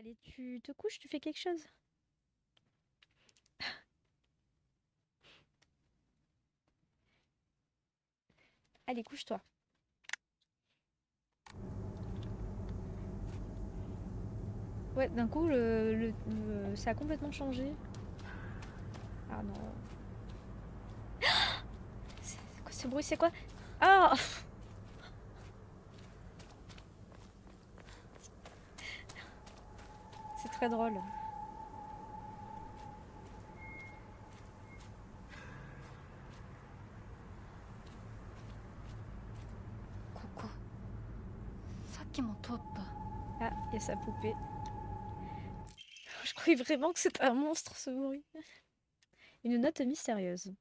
Allez, tu te couches, tu fais quelque chose? Allez, couche-toi. Ouais, d'un coup, ça a complètement changé. Ah non. C'est quoi ce bruit? C'est quoi? Ah! C'est très drôle. ここさっきも通った。 Ah, il y a sa poupée. Je croyais vraiment que c'était un monstre, ce bruit. Une note mystérieuse.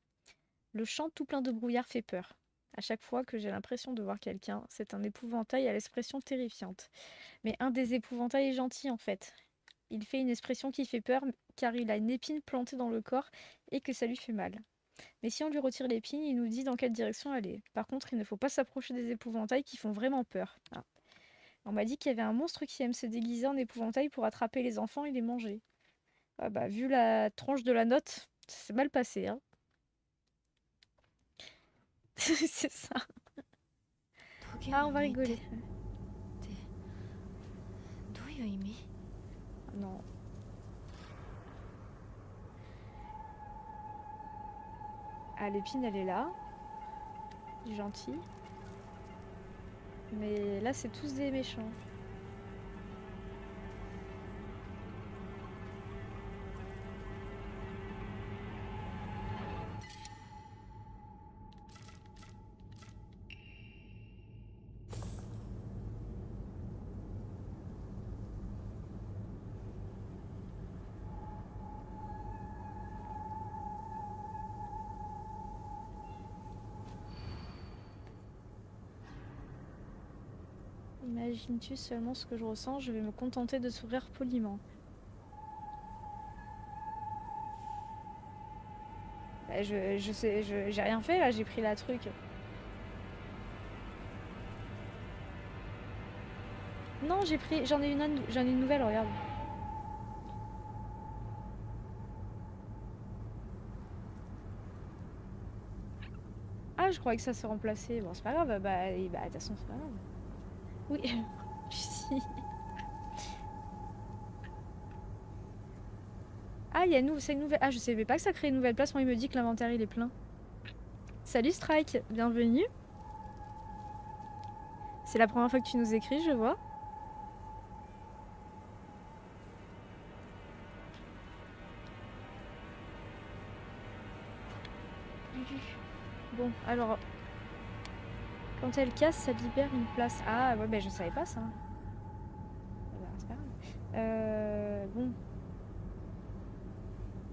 Le champ tout plein de brouillard fait peur. À chaque fois que j'ai l'impression de voir quelqu'un, c'est un épouvantail à l'expression terrifiante. Mais un des épouvantails est gentil en fait. Il fait une expression qui fait peur car il a une épine plantée dans le corps et que ça lui fait mal. Mais si on lui retire l'épine, il nous dit dans quelle direction aller. Par contre, il ne faut pas s'approcher des épouvantails qui font vraiment peur. Ah. On m'a dit qu'il y avait un monstre qui aime se déguiser en épouvantail pour attraper les enfants et les manger. Ah bah, vu la tranche de la note, c'est mal passé, hein. C'est ça. トゲを Ah, on va 抜いてっ rigoler. てどういう意味？ Non. Ah, l'épine, elle est là. Gentil. Mais là, c'est tous des méchants. Imagines-tu seulement ce que je ressens? Je vais me contenter de sourire poliment. Bah, je sais, j'ai rien fait là, j'ai pris la truc. Non, j'en ai j'en ai une nouvelle, regarde. Ah, je croyais que ça se remplaçait. Bon, c'est pas grave, bah, de toute façon, c'est pas grave. Oui, si. Ah, c'est une nouvelle. Ah, je savais pas que ça crée une nouvelle place. Moi, il me dit que l'inventaire il est plein. Salut Strike, bienvenue. C'est la première fois que tu nous écris, je vois. Bon, alors, quand elle casse, ça libère une place. Ah, ouais, bah, je savais pas ça. Ah bah, c'est pas grave. Bon.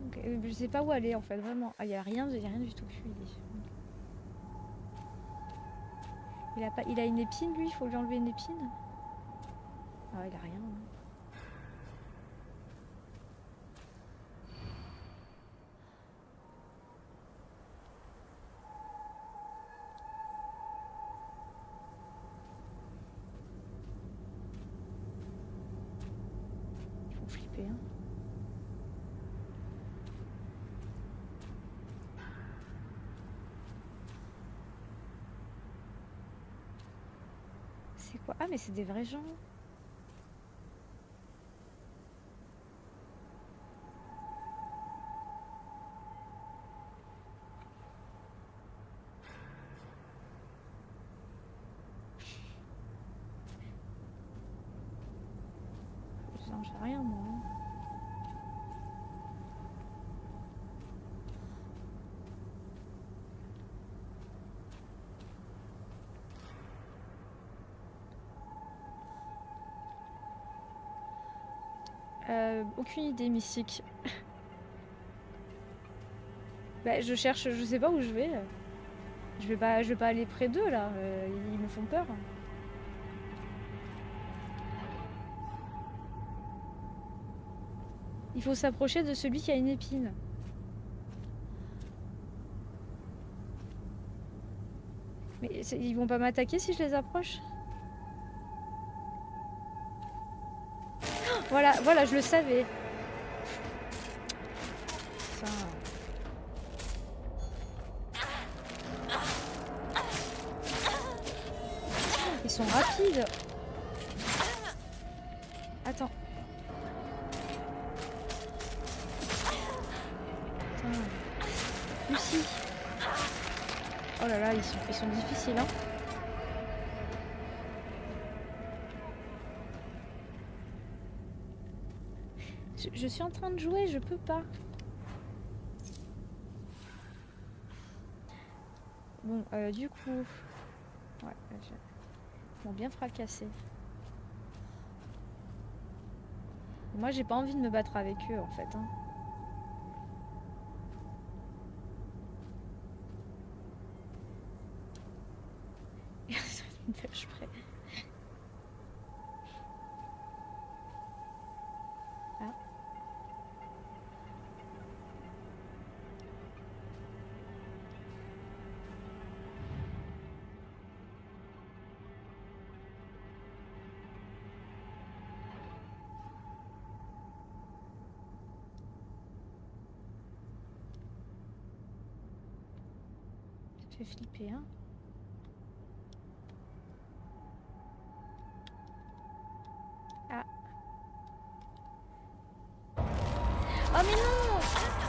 Ok, je sais pas où aller en fait, vraiment. Ah, y a rien du tout. Il a une épine lui, il faut lui enlever une épine. Ah, il a rien, hein. Ils font flipper, hein. C'est quoi? Ah, mais c'est des vrais gens. J'en sais rien, moi, hein. Aucune idée, Mystique. Bah, je cherche, je sais pas où je vais. Je vais pas aller près d'eux là. Ils me font peur. Il faut s'approcher de celui qui a une épine. Mais ils vont pas m'attaquer si je les approche? Voilà, voilà, je le savais. Putain. Ils sont rapides. Attends. Putain. Lucie. Oh là là, ils sont difficiles, hein. Je suis en train de jouer, je peux pas. Bon, du coup... Ouais, ils m'ont bien fracassé. Moi, j'ai pas envie de me battre avec eux, en fait. Hein. Je ferai... Ah. Ça fait flipper, hein. Ah. Oh mais non!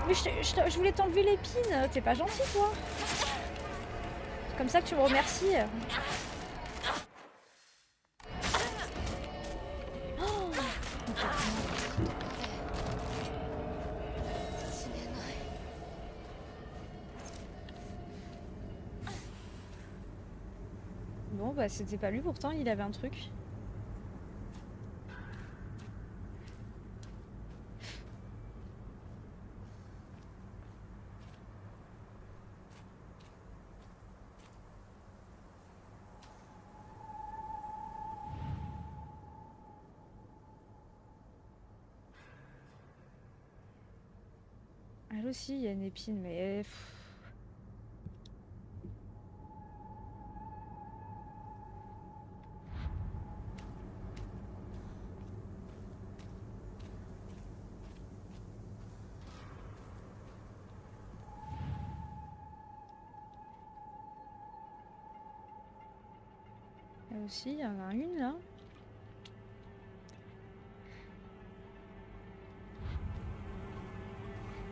Mais je voulais t'enlever l'épine. T'es pas gentil, toi. C'est comme ça que tu me remercies. Oh, bon, bah c'était pas lui pourtant, il avait un truc. Elle aussi, il y a une épine, mais... Elle aussi, il y en a une là.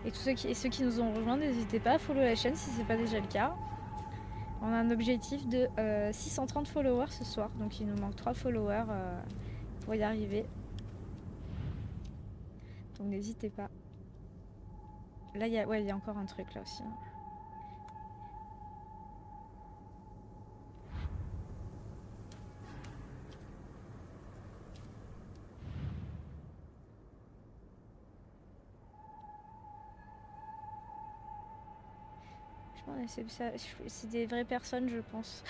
Et ceux qui nous ont rejoints, n'hésitez pas à follow la chaîne si c'est pas déjà le cas. On a un objectif de 630 followers ce soir, donc il nous manque 3 followers pour y arriver. Donc n'hésitez pas. Là, il y a encore un truc là aussi. Hein. C'est des vraies personnes, je pense.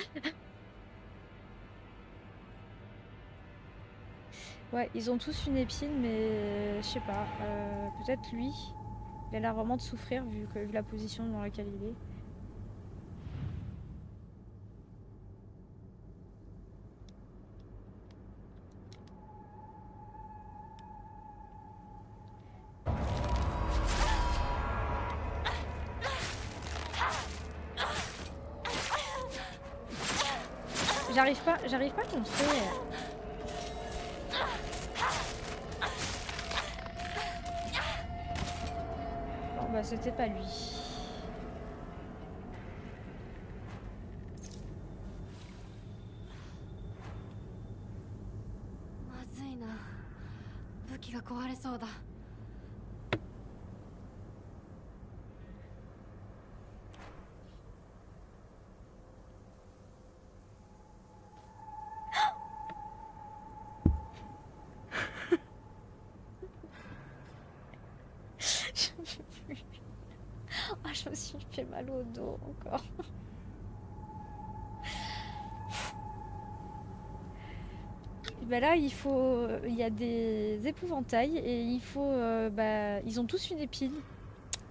Ouais, ils ont tous une épine, mais je sais pas. Peut-être lui, il a l'air vraiment de souffrir vu la position dans laquelle il est. J'arrive pas à contrer. Bon bah c'était pas lui. Ah, je me suis fait mal au dos encore. Bah là, il y a des épouvantails et ils ont tous une épine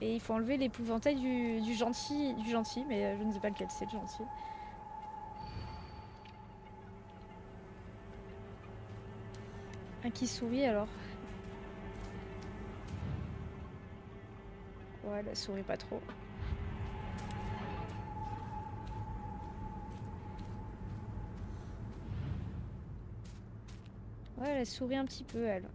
et il faut enlever l'épouvantail du gentil, mais je ne sais pas lequel c'est le gentil. Un qui sourit alors. Ouais, elle sourit pas trop. Ouais, elle sourit un petit peu, elle.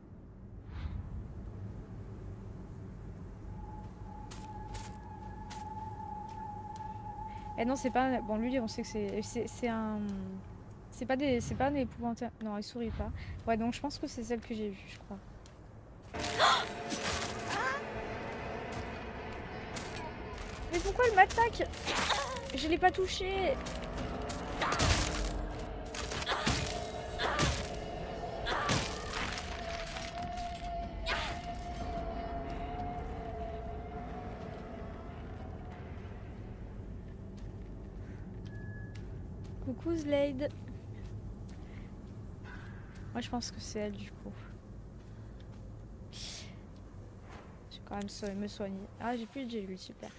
Eh non, c'est pas... Bon, lui, on sait que c'est un... C'est pas des épouvantails. Non, elle sourit pas. Ouais, donc je pense que c'est celle que j'ai vue, je crois. Mais pourquoi elle m'attaque? Je l'ai pas touchée. Coucou Slade. Moi, je pense que c'est elle, du coup. Je vais quand même me soigner. Ah, j'ai plus de gélule, super.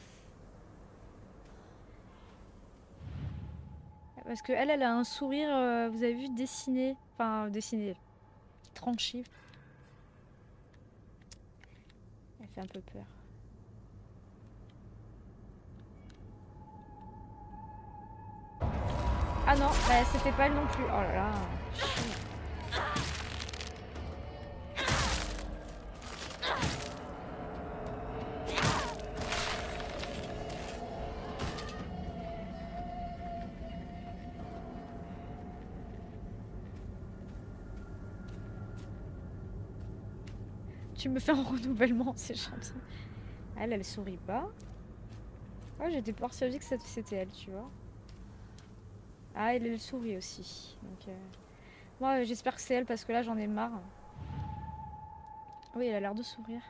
Parce que elle a un sourire, vous avez vu, dessiné. Enfin, dessiné. Tranché. Elle fait un peu peur. Ah non, bah, c'était pas elle non plus. Oh là là. Tu me fais un renouvellement, c'est gentil. Elle sourit pas. Ouais, j'étais persuadée que c'était elle, tu vois. Ah, elle sourit aussi. Donc, moi, j'espère que c'est elle parce que là, j'en ai marre. Oui, elle a l'air de sourire.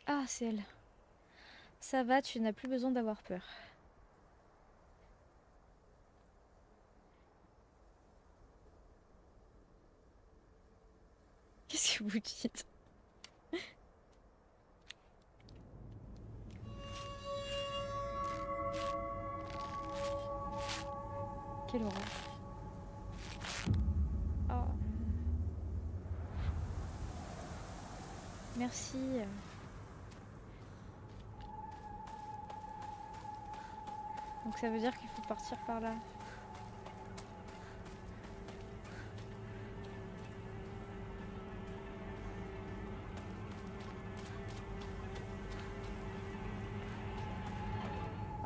Ah, c'est elle. Ça va, tu n'as plus besoin d'avoir peur. Qu'est-ce que vous dites? Quelle horreur. Oh. Merci. Donc ça veut dire qu'il faut partir par là.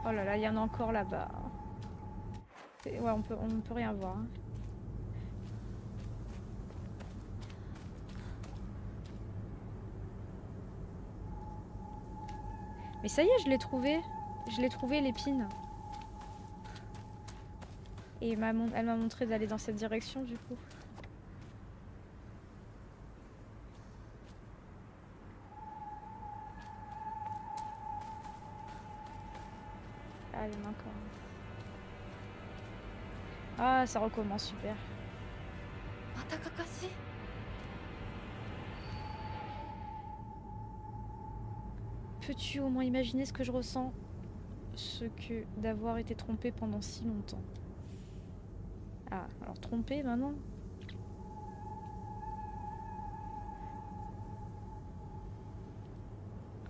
Oh là là, il y en a encore là-bas. Ouais, on peut rien voir. Hein. Mais ça y est, je l'ai trouvé. Je l'ai trouvé, l'épine. Et elle m'a montré d'aller dans cette direction, du coup. Ah, il y en a encore. Ah, ça recommence, super. Peux-tu au moins imaginer ce que je ressens? Ce que d'avoir été trompée pendant si longtemps. Ah, alors trompée maintenant?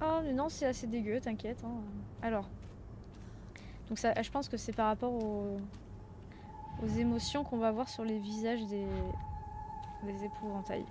Oh, mais non, c'est assez dégueu, t'inquiète. Hein. Alors, donc ça, je pense que c'est par rapport aux émotions qu'on va voir sur les visages des épouvantails.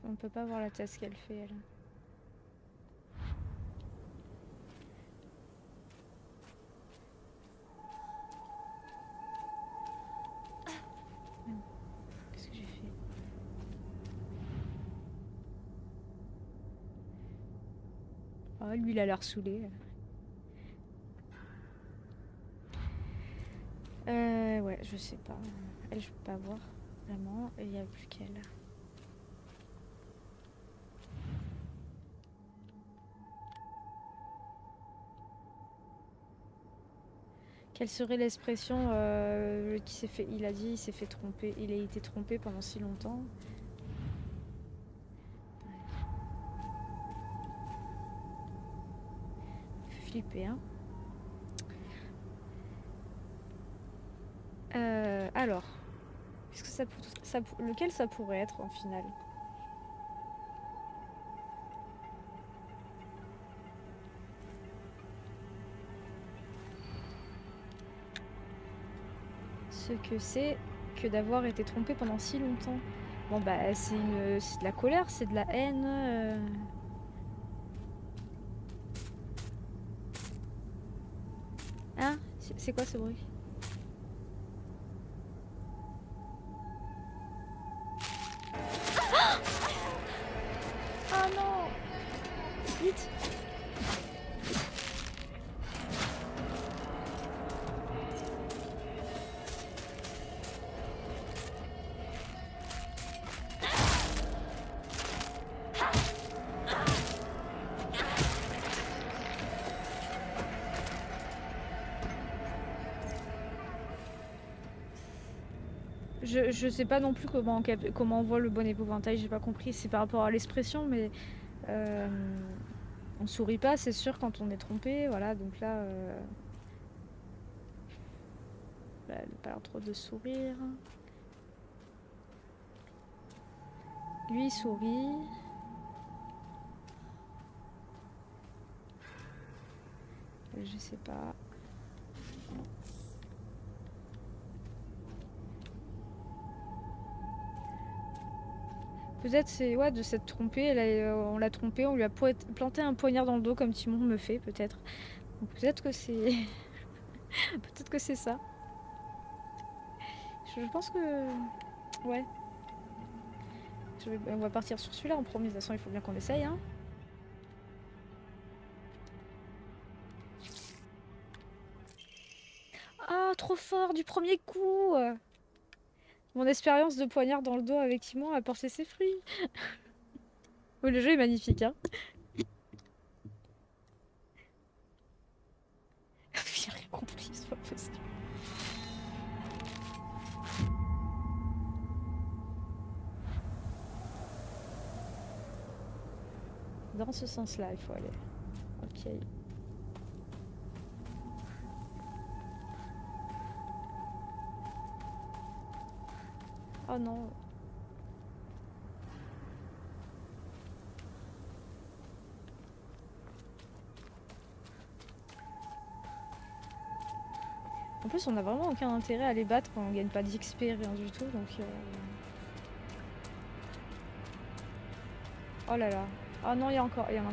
On peut pas voir la tête qu'elle fait, elle. Qu'est-ce que j'ai fait? Oh, lui, il a l'air saoulé. Ouais, je sais pas. Elle, je peux pas voir, vraiment. Et il y a plus qu'elle. Quelle serait l'expression qui s'est fait... Il a dit, il s'est fait tromper. Il a été trompé pendant si longtemps. Fait flipper, hein. Alors, qu'est-ce que lequel ça pourrait être en finale? Ce que c'est que d'avoir été trompé pendant si longtemps. Bon bah c'est de la colère, c'est de la haine. Hein? C'est quoi ce bruit? Ah non! Vite! Je sais pas non plus comment on voit le bon épouvantail, j'ai pas compris. C'est par rapport à l'expression, mais on sourit pas, c'est sûr, quand on est trompé. Voilà, donc là, elle a pas l'air trop de sourire. Lui, il sourit. Je sais pas. Peut-être c'est ouais, de s'être trompé, on l'a trompé, on lui a planté un poignard dans le dos comme Timon me fait, peut-être. Peut-être que c'est. Peut-être que c'est ça. Je pense que. Ouais. On va partir sur celui-là en premier, de toute façon il faut bien qu'on essaye. Hein. Ah, trop fort du premier coup. Mon expérience de poignard dans le dos avec Timon a porté ses fruits. Oh, le jeu est magnifique, hein. J'ai rien compris, c'est pas possible. Dans ce sens-là, il faut aller. Ok. Oh non. En plus, on a vraiment aucun intérêt à les battre quand on gagne pas d'XP, rien du tout, donc... Oh là là. Oh non, il y en a encore un. Allez.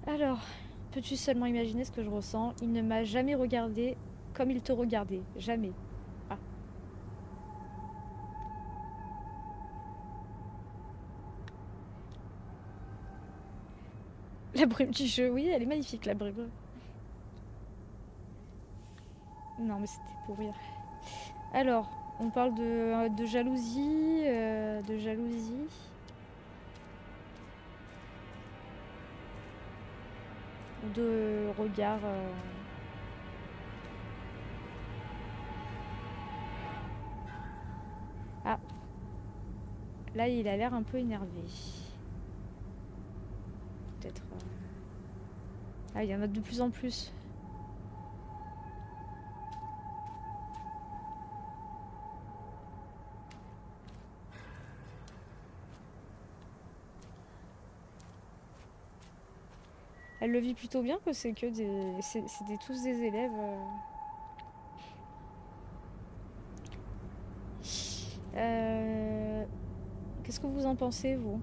Alors, peux-tu seulement imaginer ce que je ressens? Il ne m'a jamais regardé comme il te regardait. Jamais. Ah. La brume du jeu, oui, elle est magnifique, la brume. Non, mais c'était pour rire. Alors, on parle de jalousie, de jalousie. De regard... Ah. Là, il a l'air un peu énervé. Peut-être... Ah, il y en a de plus en plus. Elle le vit plutôt bien que c'est que des... C'est tous des élèves... Qu'est-ce que vous en pensez, vous?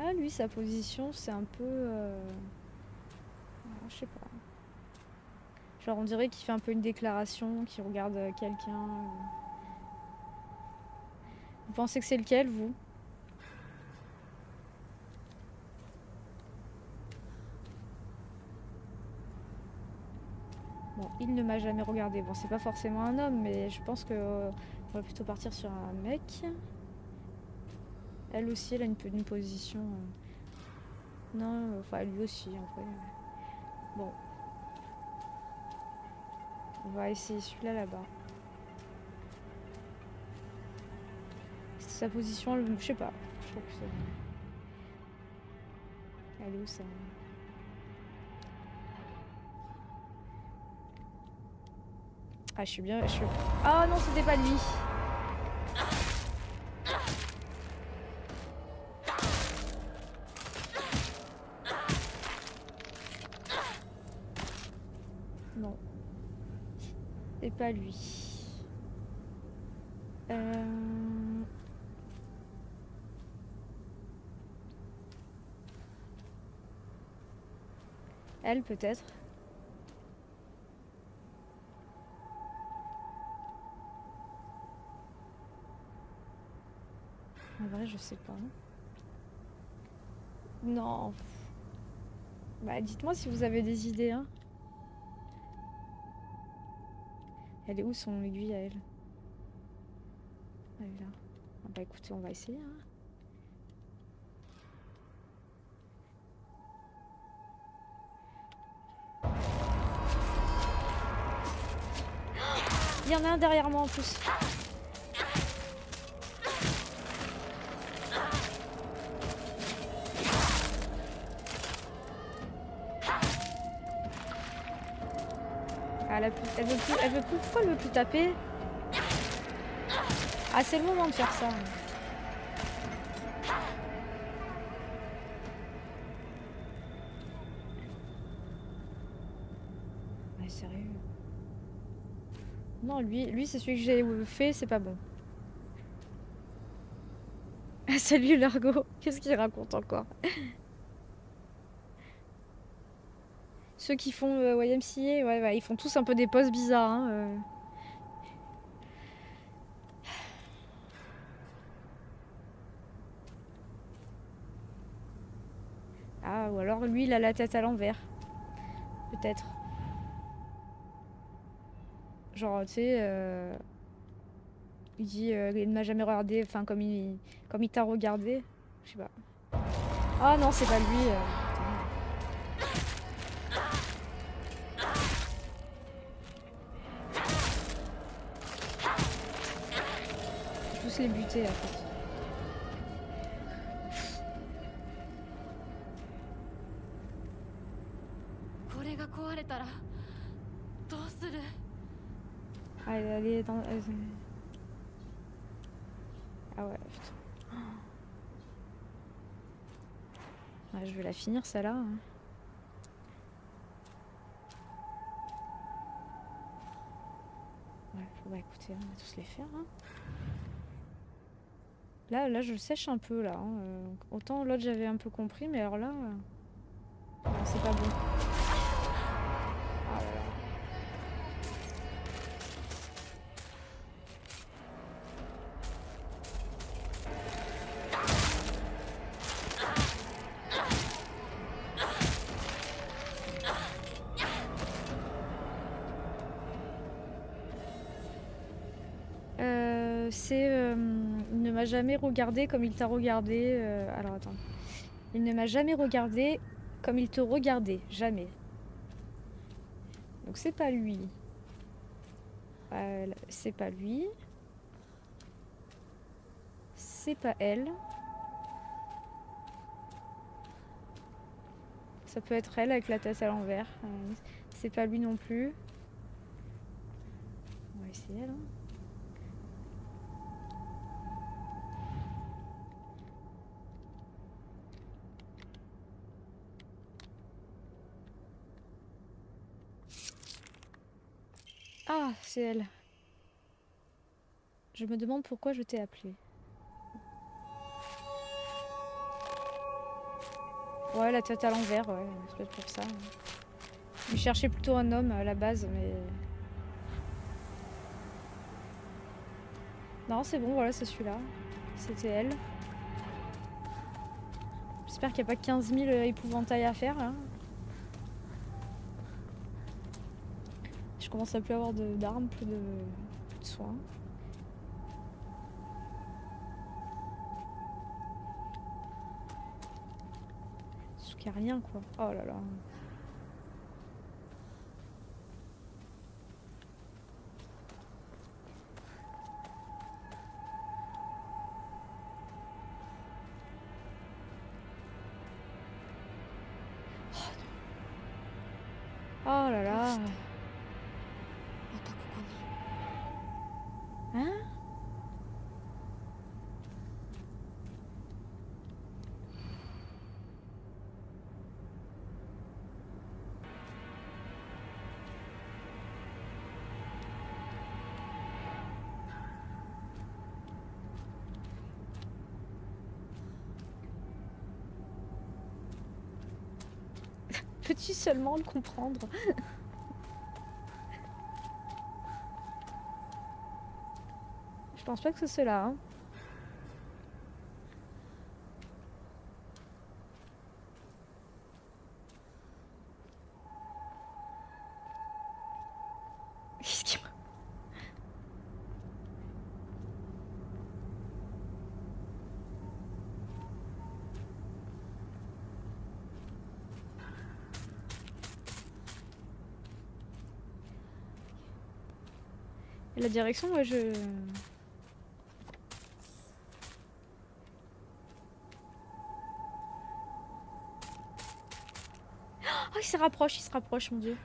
Ah, lui, sa position, c'est un peu... je sais pas. Genre, on dirait qu'il fait un peu une déclaration, qu'il regarde quelqu'un. Vous pensez que c'est lequel, vous? Bon, il ne m'a jamais regardé. Bon, c'est pas forcément un homme, mais je pense que On va plutôt partir sur un mec. Elle aussi, elle a une position... Non, enfin lui aussi en vrai. Bon. On va essayer celui-là là-bas. Sa position, je sais pas. Je trouve que c'est... Elle est où ça? Ah, je suis bien... Ah non, c'était pas lui. Non. C'est pas lui. Elle peut-être. En vrai, je sais pas. Non. Bah, dites-moi si vous avez des idées, hein. Elle est où son aiguille à elle? Elle est là. Ah bah écoutez, on va essayer, hein. Il y en a un derrière moi en plus. Ah, elle veut plus. Pourquoi elle veut plus taper? Ah, c'est le moment de faire ça. Ouais, sérieux. Non, lui c'est celui que j'ai fait, c'est pas bon. Ah, salut Largo. Qu'est-ce qu'il raconte encore? Ceux qui font YMCA, ouais, ils font tous un peu des poses bizarres, hein. Ah, ou alors lui, il a la tête à l'envers. Peut-être. Genre, tu sais, il dit il ne m'a jamais regardé, enfin, comme il t'a regardé. Je sais pas. Ah non, c'est pas lui. Tous les buter, en fait. Ah, elle est dans... Ah ouais, putain. Ouais, je vais la finir, celle-là. Hein. Ouais, bah écoutez, on va tous les faire. Hein. Là, je sèche un peu, là. Hein. Autant l'autre, j'avais un peu compris, mais alors là... c'est pas bon. Ah là là. Il ne m'a jamais regardé comme il t'a regardé. Alors attends. Il ne m'a jamais regardé comme il te regardait. Jamais. Donc c'est pas lui. C'est pas lui. C'est pas elle. Ça peut être elle avec la tête à l'envers. C'est pas lui non plus. On va essayer elle. Hein. Ah, c'est elle. Je me demande pourquoi je t'ai appelé. Ouais, la tête à l'envers, ouais, c'est peut-être pour ça. Je cherchais plutôt un homme à la base, mais... Non, c'est bon, voilà, c'est celui-là. C'était elle. J'espère qu'il n'y a pas 15 000 épouvantails à faire, là. Je commence à plus avoir d'armes, plus de soins. qu'il n'y a rien, quoi. Oh là là. Oh là là. どうしてまたここに Hein? Peux-tu seulement le comprendre? Je pense pas que ce soit là, hein. Qu'est-ce qu'il y a? Et la direction, moi je... Oh, il se rapproche, mon Dieu.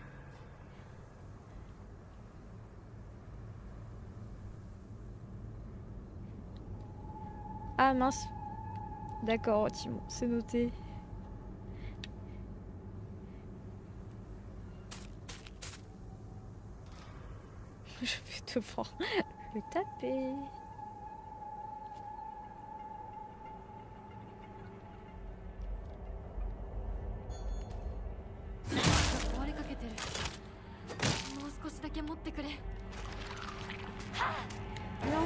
Ah mince. D'accord, Timon, c'est noté. Je vais devoir le taper. 壊れかけてる。もう少しだけ持ってくれ。 Non.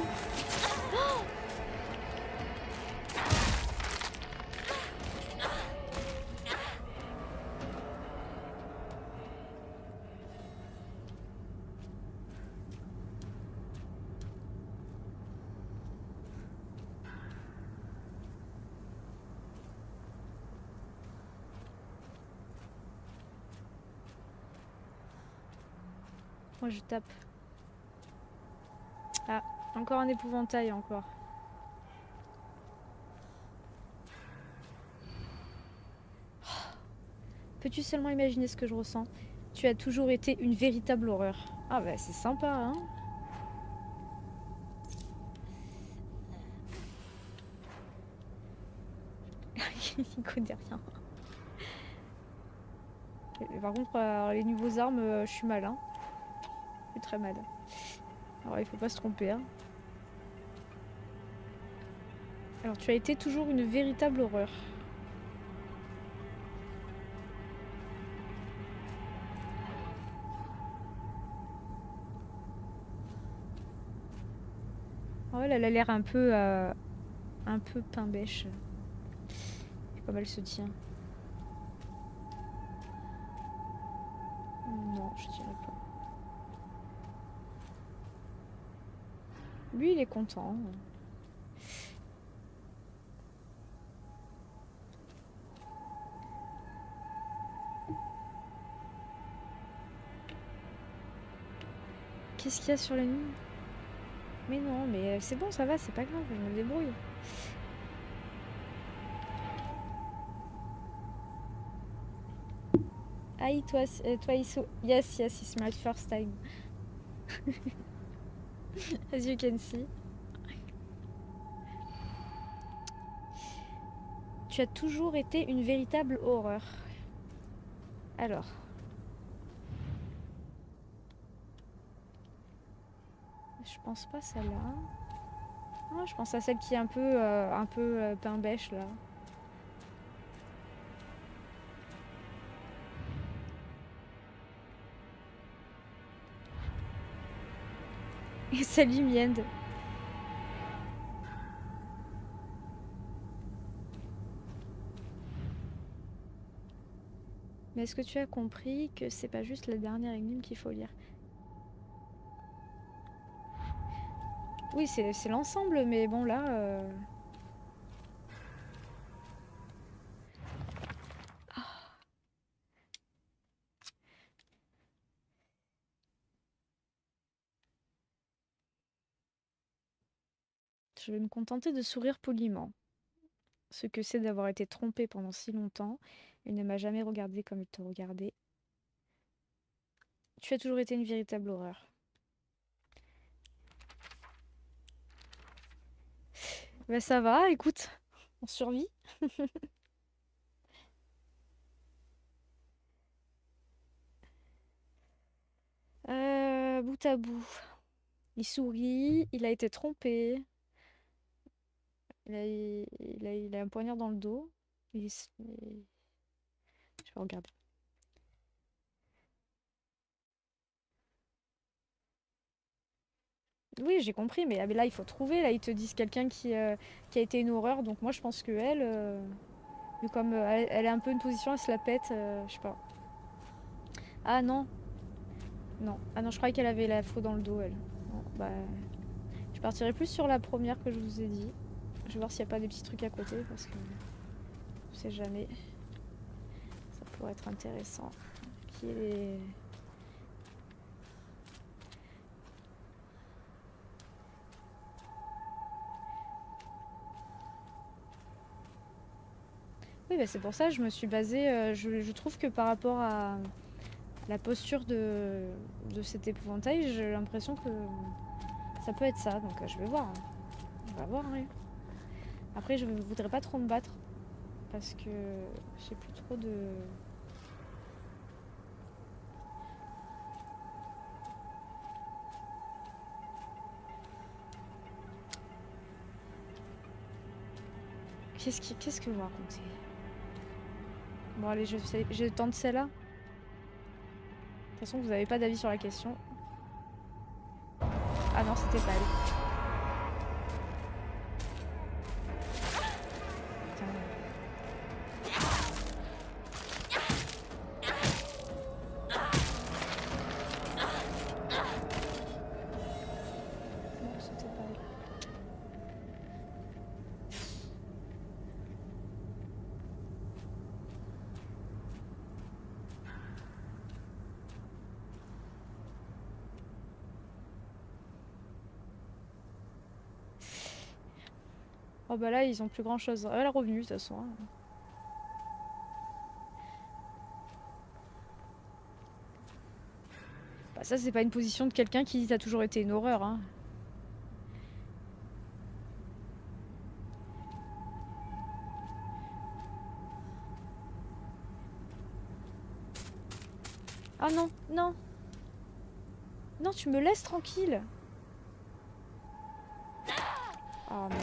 Moi je tape. Ah, encore un épouvantail encore. Peux-tu seulement imaginer ce que je ressens? Tu as toujours été une véritable horreur. Ah bah c'est sympa, hein? Il connaît rien. Et par contre, les niveaux armes, je suis mal, hein? Je suis très mal. Alors il faut pas se tromper, hein? Alors tu as été toujours une véritable horreur. Oh, elle a l'air un peu pain bêche. Comme elle se tient. Non, je dirais pas. Lui, il est content. Qu'est-ce qu'il y a sur la nuit? Mais non, mais c'est bon, ça va, c'est pas grave, je me débrouille. Hi, toi, Iso. Yes, it's my first time. As you can see. Tu as toujours été une véritable horreur. Alors. Je pense pas celle-là. Ah, je pense à celle qui est un peu pain bêche là. Et salut Miende. Mais est-ce que tu as compris que c'est pas juste la dernière énigme qu'il faut lire? Oui, c'est l'ensemble, mais bon là... Ah. Je vais me contenter de sourire poliment. Ce que c'est d'avoir été trompée pendant si longtemps. Il ne m'a jamais regardé comme il te regardait. Tu as toujours été une véritable horreur. Ben ça va, écoute, on survit. Bout à bout. Il sourit, il a été trompé. Il a un poignard dans le dos. Je vais regarder. Oui, j'ai compris, mais là, il faut trouver. Là, ils te disent quelqu'un qui a été une horreur. Donc moi, je pense que elle, vu comme elle est un peu une position, elle se la pète. Je sais pas. Ah non, non. Ah non, je croyais qu'elle avait la faux dans le dos, elle. Bon, bah, je partirai plus sur la première que je vous ai dit. Je vais voir s'il n'y a pas des petits trucs à côté, parce que je sais jamais. Ça pourrait être intéressant. Qui est les... Oui, bah, c'est pour ça que je me suis basée. Je trouve que par rapport à la posture de cet épouvantail, j'ai l'impression que ça peut être ça. Donc je vais voir, hein. On va voir, hein. Après, je ne voudrais pas trop me battre. Parce que j'ai plus trop de... Qu'est-ce que vous racontez? Bon, allez, je tente celle-là. De toute façon, vous n'avez pas d'avis sur la question. Ah non, c'était pas elle. Putain. Non, c'était pas elle. Oh bah là, ils ont plus grand-chose. Elle est revenue, de toute façon, hein. Bah ça, c'est pas une position de quelqu'un qui dit t'as toujours été une horreur, hein. Ah non, non. Non, tu me laisses tranquille. Oh non.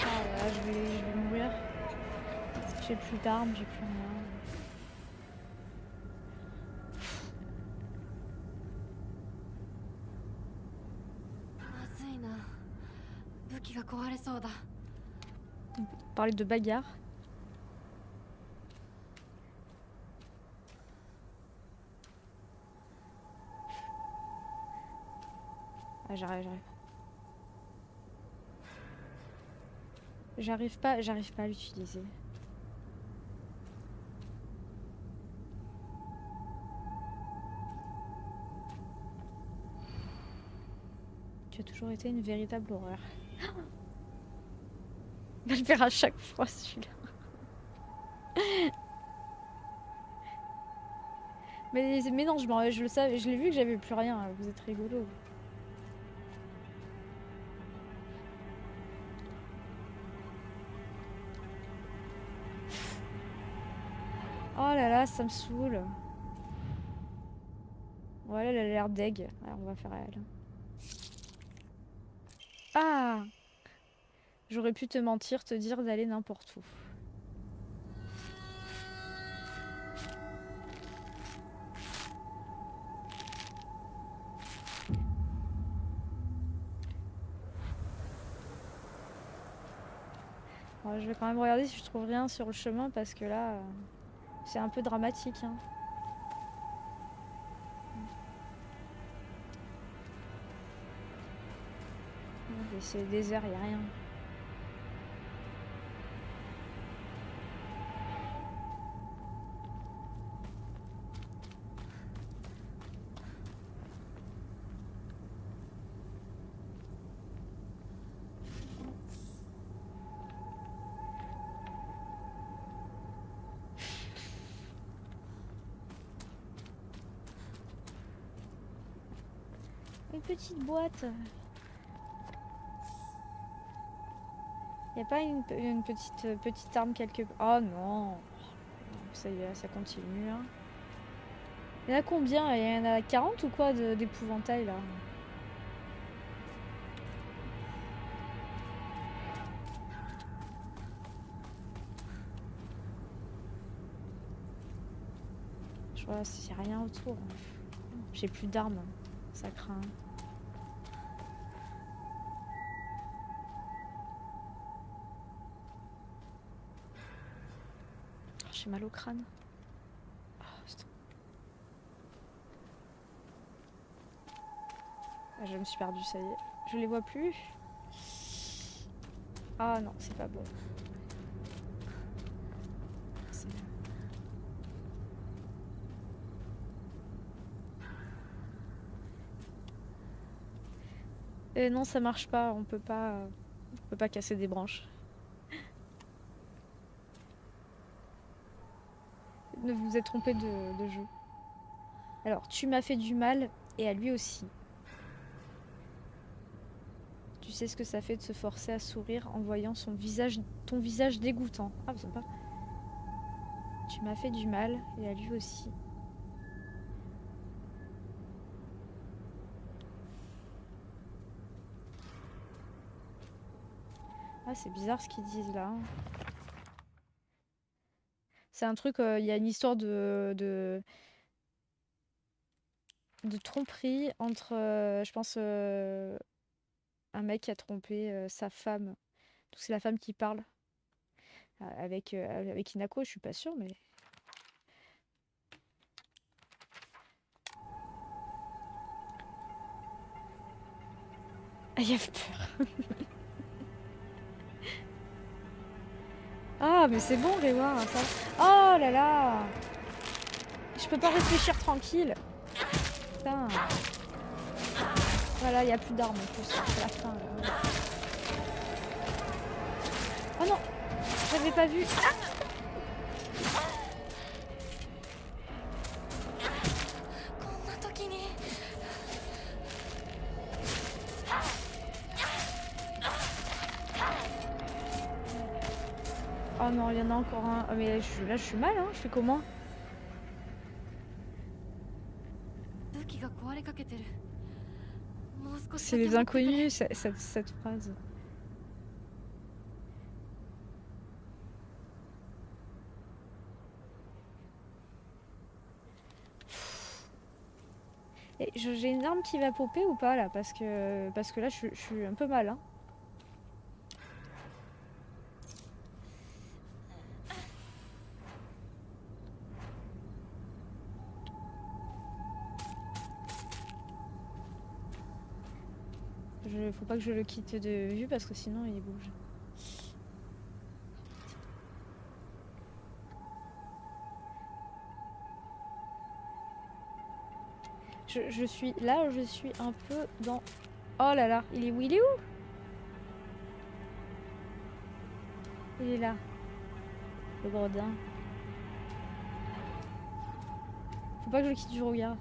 Ah là, je vais mourir. J'ai plus d'armes, j'ai plus rien. まずいな。武器が壊れそうだ。 Parler de bagarre. Ah, j'arrive. J'arrive pas à l'utiliser. Tu as toujours été une véritable horreur. On va le faire à chaque fois, celui-là. Mais non, je le savais, je l'ai vu que j'avais plus rien. Vous êtes rigolo. Oh là là, ça me saoule. Voilà, elle a l'air deg. Alors on va faire à elle. Ah! J'aurais pu te mentir, te dire d'aller n'importe où. Ouais, je vais quand même regarder si je trouve rien sur le chemin parce que là, c'est un peu dramatique, hein. C'est désert, y a rien. Une petite boîte. Y a pas une petite arme quelque part? Oh non. Ça y est, ça continue, hein. Il y en a combien? Il y en a 40 ou quoi d'épouvantails là? Je vois s'il y a rien autour. J'ai plus d'armes. Ça craint. Oh, j'ai mal au crâne. Oh, putain. Ah, je me suis perdue, ça y est. Je les vois plus. Ah non, c'est pas bon. Non, ça marche pas. On peut pas casser des branches. Ne vous êtes trompé de jeu. Alors, tu m'as fait du mal et à lui aussi. Tu sais ce que ça fait de se forcer à sourire en voyant ton visage dégoûtant. Ah, sympa. Tu m'as fait du mal et à lui aussi. Ah, c'est bizarre ce qu'ils disent là, hein. C'est un truc, il y a une histoire de tromperie entre, je pense, un mec qui a trompé sa femme. Donc c'est la femme qui parle avec Inako, je suis pas sûre, mais. Ah, il a peur. Ah, mais c'est bon, Réwa, ça. Oh là là! Je peux pas réfléchir tranquille. Putain. Voilà, il y a plus d'armes en plus. C'est la fin. Là. Oh non! J'avais pas vu. Ah! Oh non, il y en a encore un. Oh, mais là, je suis mal, hein. Je fais comment? C'est les inconnus, cette phrase. J'ai une arme qui va popper ou pas là? Parce que là, je suis un peu mal, hein. Faut pas que je le quitte de vue parce que sinon il bouge. Je suis là, je suis un peu dans. Oh là là, il est où? Il est où? Il est là. Le gredin. Faut pas que je le quitte du regard.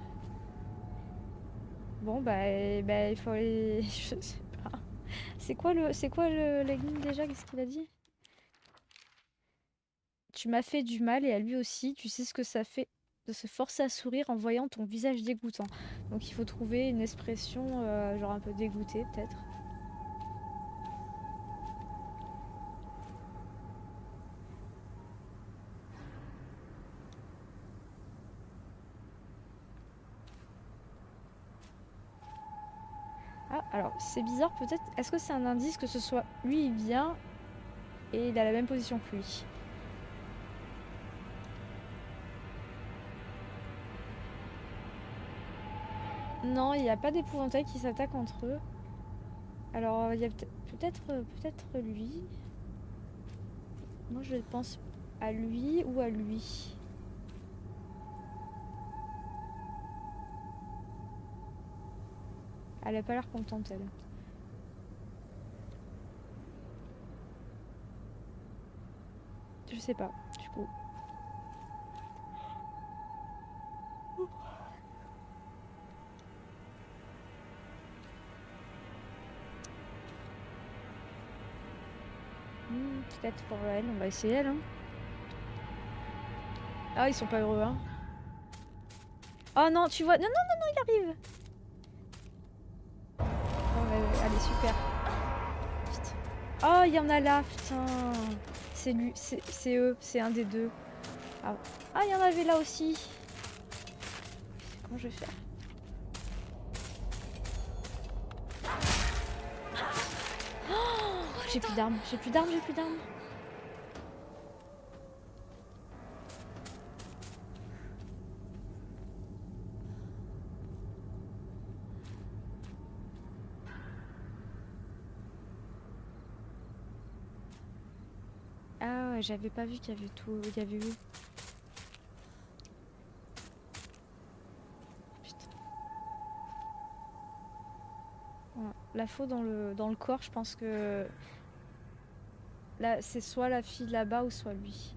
Bon bah, il faut aller. Je sais pas. C'est quoi l'énigme déjà? Qu'est-ce qu'il a dit? Tu m'as fait du mal et à lui aussi. Tu sais ce que ça fait de se forcer à sourire en voyant ton visage dégoûtant. Donc il faut trouver une expression genre un peu dégoûtée peut-être. Ah, alors c'est bizarre peut-être. Est-ce que c'est un indice que ce soit lui il vient Et il a la même position que lui. Non, il n'y a pas d'épouvantail qui s'attaquent entre eux. Alors, il y a peut-être lui. Moi, je pense à lui ou à lui. Elle a pas l'air contente, elle. Je sais pas, du coup. Peut-être pour elle, on va essayer elle. Hein. Ah, ils sont pas heureux, hein. Oh non, tu vois. Non, non, non, non, il arrive. Oh, allez, super. Putain. Oh, il y en a là, putain. C'est lui, c'est eux, c'est un des deux. Ah, ah, il y en avait là aussi. Comment je vais faire? Oh, j'ai plus d'armes, j'ai plus d'armes, j'ai plus d'armes. Ah ouais, j'avais pas vu qu'il y avait tout, il y avait eu. Putain. Ouais. La faux dans le corps, je pense que là, c'est soit la fille là-bas ou soit lui.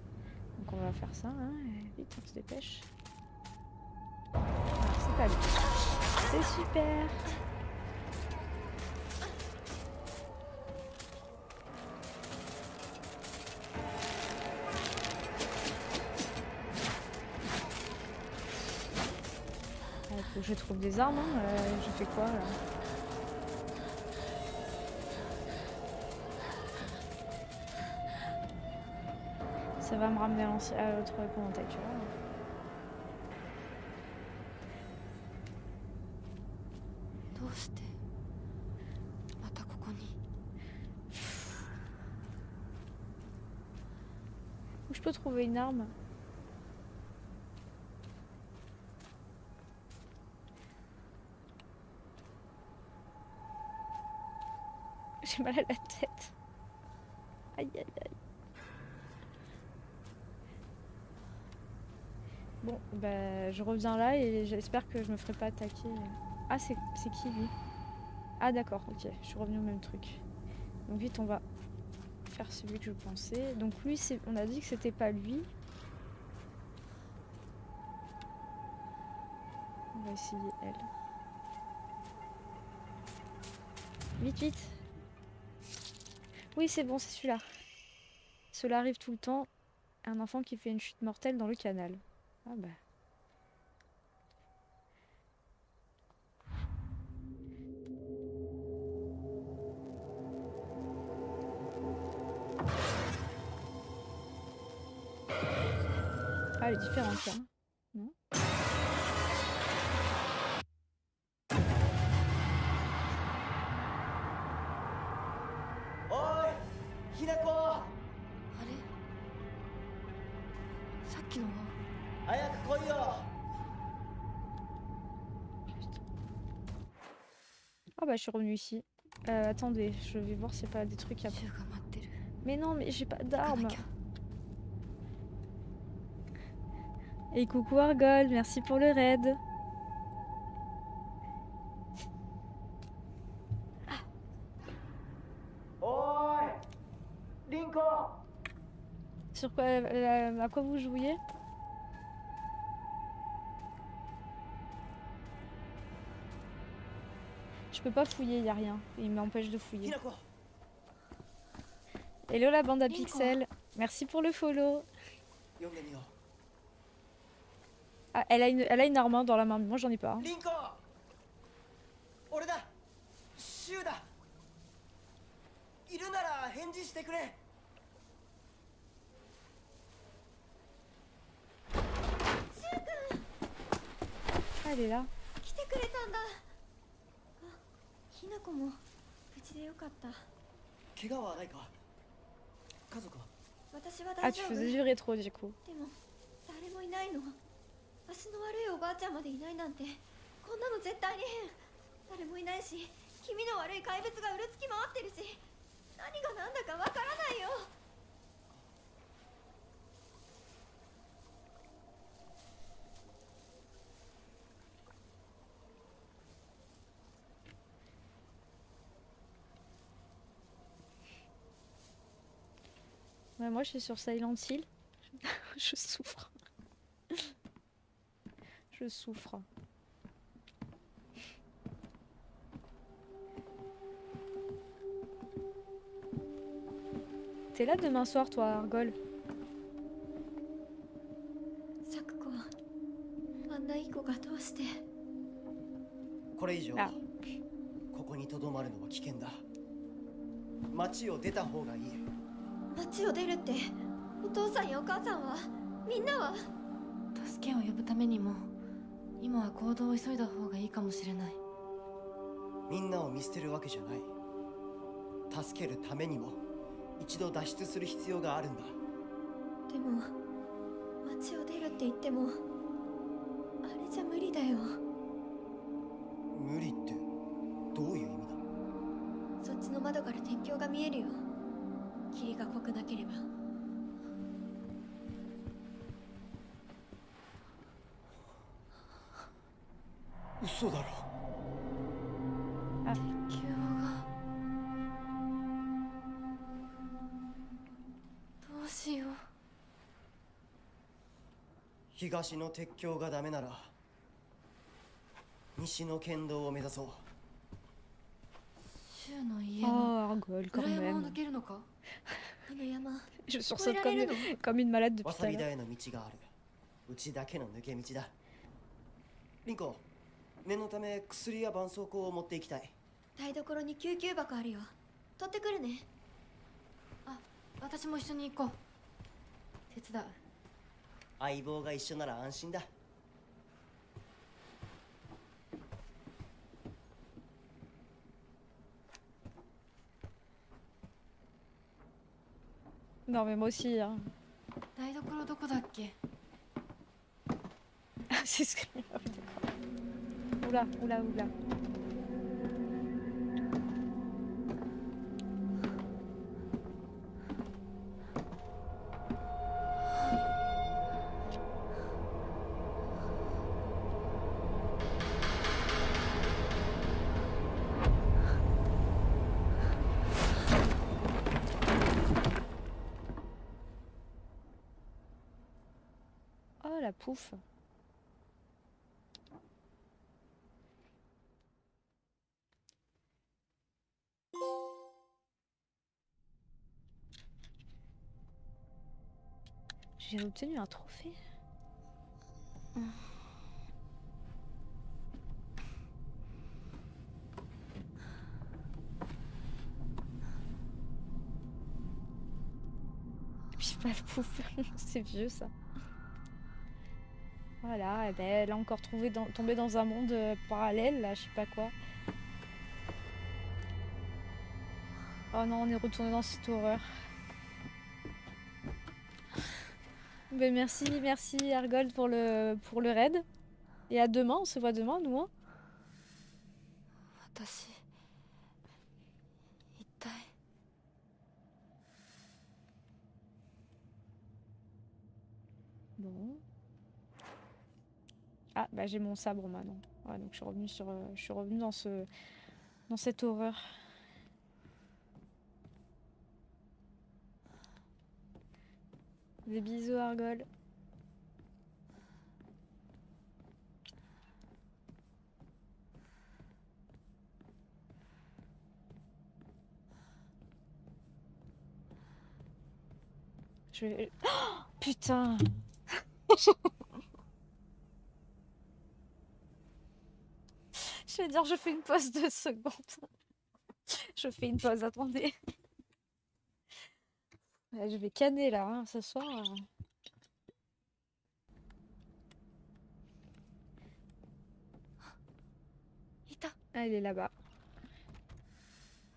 Donc on va faire ça, hein, et vite, on se dépêche. Alors, c'est pas lui. C'est super. Faut que je trouve des armes, hein. Je fais quoi là? Ça va me ramener à l'autre commentaire, tu vois. どうしてまたここに Où je peux trouver une arme? J'ai mal à la tête. Aïe aïe aïe. Bon, bah je reviens là et j'espère que je me ferai pas attaquer. Ah, c'est qui lui? Ah d'accord, ok, je suis revenue au même truc. Donc vite, on va faire celui que je pensais. Donc lui, on a dit que c'était pas lui. On va essayer elle. Vite, vite. Oui, c'est bon, c'est celui-là. Cela arrive tout le temps. Un enfant qui fait une chute mortelle dans le canal. Ah bah. Ah, elle est différente là. Non?あれさっきのは早く来いよ。 Ah bah je suis revenue ici. Attendez, je vais voir si c'est pas des trucs à... 銃が待ってる Mais non, mais j'ai pas 行か d'armes. なきゃ Et coucou Argol, merci pour le raid.おーい、リンコ。 Sur quoi, à quoi vous jouiez? Je peux pas fouiller, y a rien. Il m'empêche de fouiller. ひなこ。 Hello la bande à Linko. pixels. Merci pour le follow. 読んでみよ Ah, elle a une arme hein, dans la main. Moi j'en ai pas. Hein. う。リンコ。俺だ。シュウだ。いるなら返事してくれ。 Ah, elle est là. 来てくれたんだあひなこも無事でよかった怪我はないか。家族は私は Ah, 大 tu 丈夫。 faisais du rétro du coup. でも誰もいないの。足の悪いおばあちゃんまでいないなんて、こんなの絶対に変。誰もいないし、気味の悪い怪物がうるつき回ってるし、何が何だかわからないよ。Ouais, moi je suis sur Silent Hill. Je souffre. Je souffre. T'es là demain soir, toi, Argol? サクコ、あんないい子がどうして。これ以上あここにとどまるのは危険だ。町を出た方がいい。町を出るって、お父さんやお母さんは、みんなは。助けを呼ぶためにも今は行動を急いだ方がいいかもしれない。みんなを見捨てるわけじゃない。助けるためにも一度脱出する必要があるんだ。でも町を出るって言っても、あれじゃ無理だよ。無理ってどういう意味だ？そっちの窓から鉄橋が見えるよ。霧が濃くなければ。嘘だろ。鉄橋がどうしよう。東の鉄橋がダメなら西の県道を目指そう。柊の家の Oh, Argol, quand 裏山を même. 抜けるのか。あの山、 Je 越え sursaute ら comme, れるの？ comme une malade depuis わ tout さ à び l'heure. 田への道がある。うちだけの抜け道だ。リンコ、念のため薬や絆創膏を持っていきたい。台所に救急箱あるよ。取ってくるね。あ、私も一緒に行こう。手伝う。相棒が一緒なら安心だ。Non, mais moi aussi. Hein. 台所どこだっけ。 C'est ce que. Oula, oula, oula. Oh la pouffe. J'ai obtenu un trophée. Puis pas pouf, c'est vieux ça. Voilà, et ben, elle a encore tombé dans un monde parallèle, là, je sais pas quoi. Oh non, on est retourné dans cette horreur. Ben merci, merci Argold pour le raid. Et à demain, on se voit demain, nous. Hein. 私一体。 Bon. Ah, bah j'ai mon sabre maintenant. Ouais, donc je suis revenue je suis revenue dans cette horreur. Des bisous Argol. Je vais... Oh, putain. Je vais dire, je fais une pause de secondes. Je fais une pause, attendez. Ouais, je vais canner là, hein, ce soir. Ah, il est là-bas.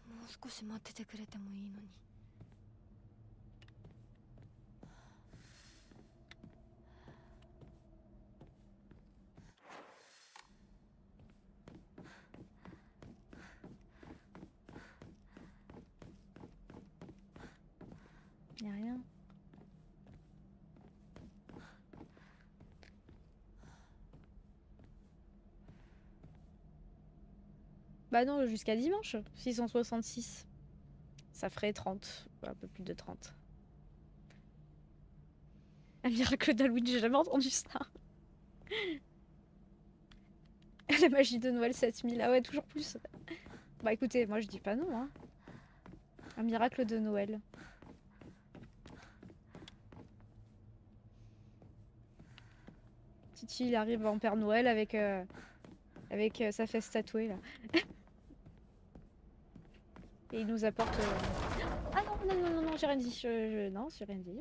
もう少し待っててくれてもいいのに。Y a rien. Bah non, jusqu'à dimanche. 666. Ça ferait 30. Un peu plus de 30. Un miracle d'Halloween, j'ai jamais entendu ça. La magie de Noël 7000. Ah ouais, toujours plus. Bah écoutez, moi je dis pas non. Hein. Un miracle de Noël. Titi, il arrive en Père Noël avec sa fesse tatouée là. Et il nous apporte. Ah non, non, non, non, non, j'ai rien dit. Non, j'ai rien dit.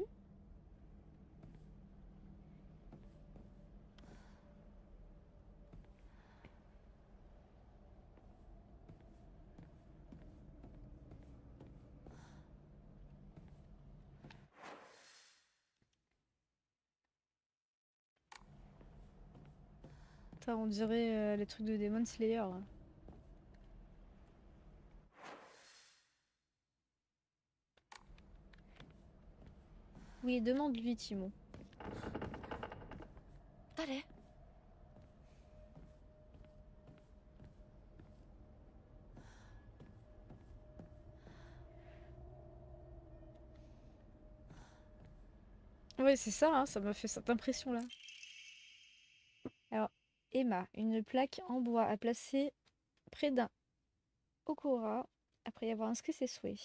Putain, on dirait les trucs de Demon Slayer. Là. Oui, demande-lui, Timon. 誰？ Ouais, c'est ça, hein, ça m'a fait cette impression-là. Alors, Emma, une plaque en bois à placer près d'un Okura après y avoir inscrit ses souhaits.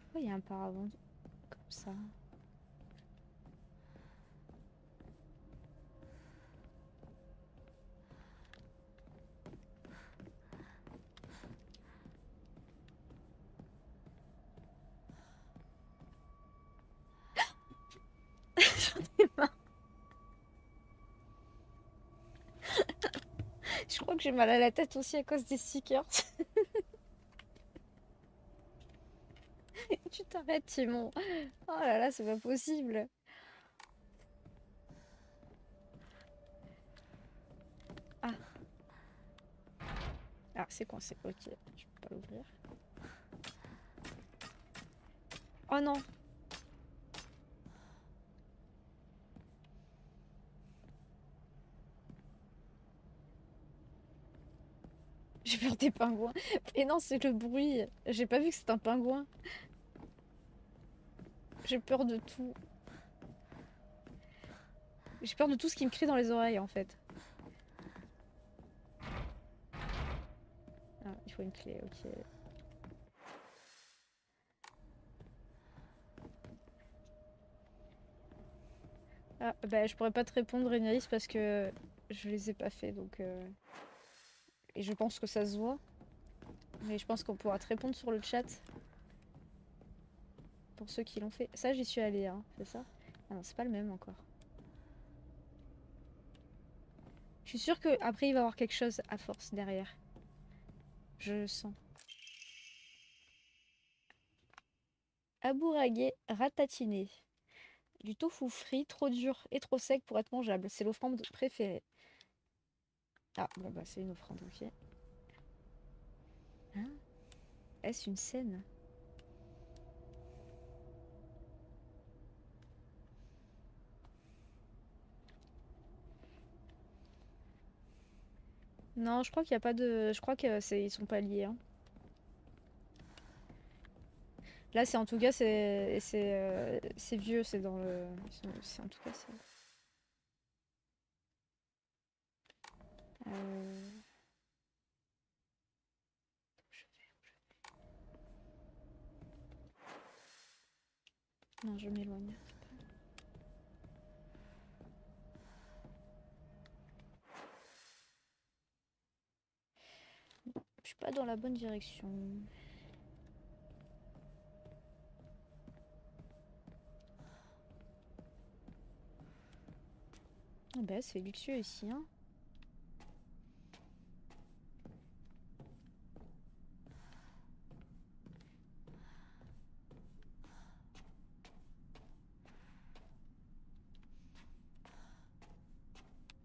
Pourquoi il y a un paravent comme ça? J'en ai marre. Je crois que j'ai mal à la tête aussi à cause des stickers. Tu t'arrêtes, Timon. Oh là là, c'est pas possible. Ah. Ah, c'est coincé. Ok, je peux pas l'ouvrir. Oh non. J'ai peur des pingouins. Et non, c'est le bruit. J'ai pas vu que c'était un pingouin. J'ai peur de tout. J'ai peur de tout ce qui me crie dans les oreilles en fait. Ah, il faut une clé, ok. Ah, bah je pourrais pas te répondre, Reniris, parce que je les ai pas fait, donc... Et je pense que ça se voit. Mais je pense qu'on pourra te répondre sur le chat. Pour ceux qui l'ont fait. Ça, j'y suis allée, hein, c'est ça? Ah non, c'est pas le même encore. Je suis sûre qu'après il va y avoir quelque chose à force derrière. Je le sens. Abouragé ratatiné. Du tofu frit, trop dur et trop sec pour être mangeable. C'est l'offrande préférée. Ah, bon bah c'est une offrande, ok. Hein? Est-ce une scène? Non, je crois qu'il n'y a pas de... Je crois que ils sont pas liés. Hein. Là, c'est en tout cas, c'est vieux, c'est dans le... C'est en tout cas, c'est... Euh... Non, je m'éloigne. Je suis pas dans la bonne direction. Ah bah, c'est luxueux ici, hein.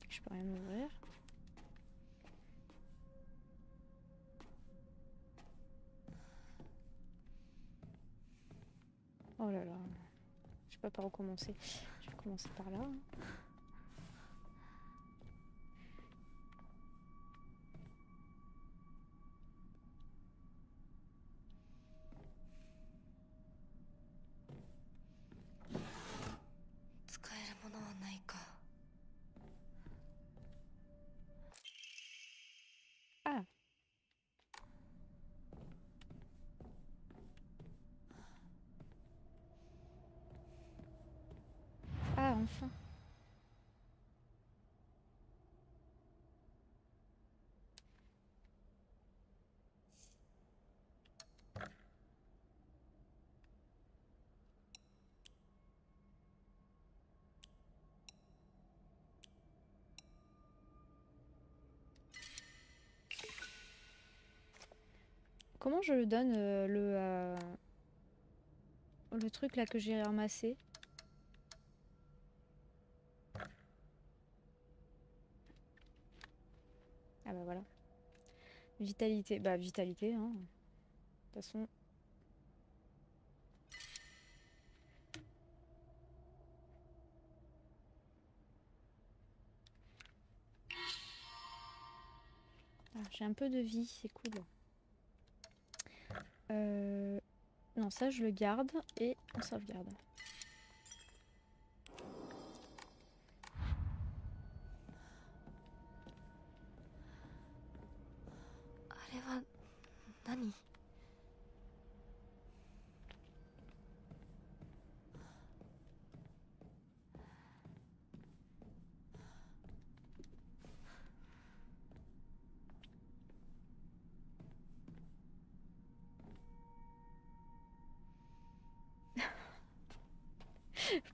Je peux rien ouvrir. Oh là là. Je sais pas par où commencer. Je vais commencer par là. Ah. Ah, enfin. Comment je le donne le truc là que j'ai ramassé? Ah bah voilà. Vitalité. Bah vitalité, hein. De toute façon. Ah, j'ai un peu de vie, c'est cool. Non, ça je le garde et on sauvegarde.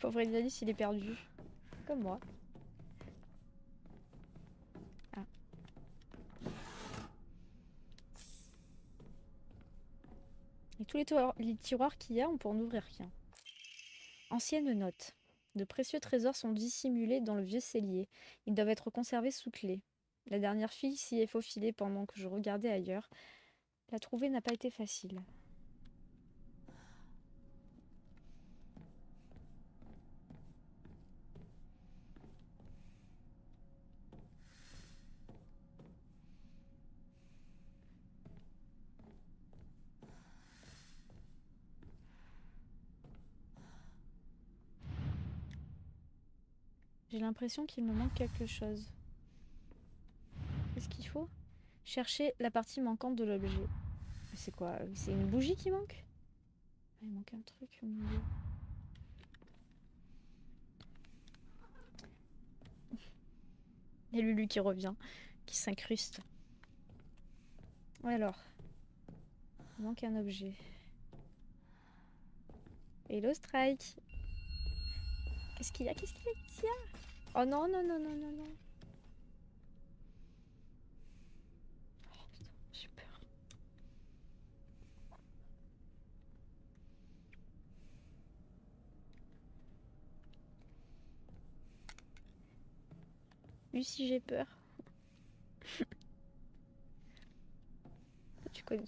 Pauvre Elianis, il est perdu. Comme moi. Ah. Et tous les tiroirs qu'il y a, on peut en ouvrir qu'un. Ancienne note. De précieux trésors sont dissimulés dans le vieux cellier. Ils doivent être conservés sous clé. La dernière fille s'y est faufilée pendant que je regardais ailleurs. La trouver n'a pas été facile. J'ai l'impression qu'il me manque quelque chose. Qu'est-ce qu'il faut? Chercher la partie manquante de l'objet. C'est quoi? C'est une bougie qui manque? Il manque un truc au milieu. Il y a Lulu qui revient, qui s'incruste. Alors, il manque un objet. Hello Strike. Qu'est-ce qu'il y a? Qu'est-ce qu'il y a? Qu'est-ce qu'il y a? Oh non, non, non, non, non, non. Oh putain, j'ai peur. Lucie, j'ai peur.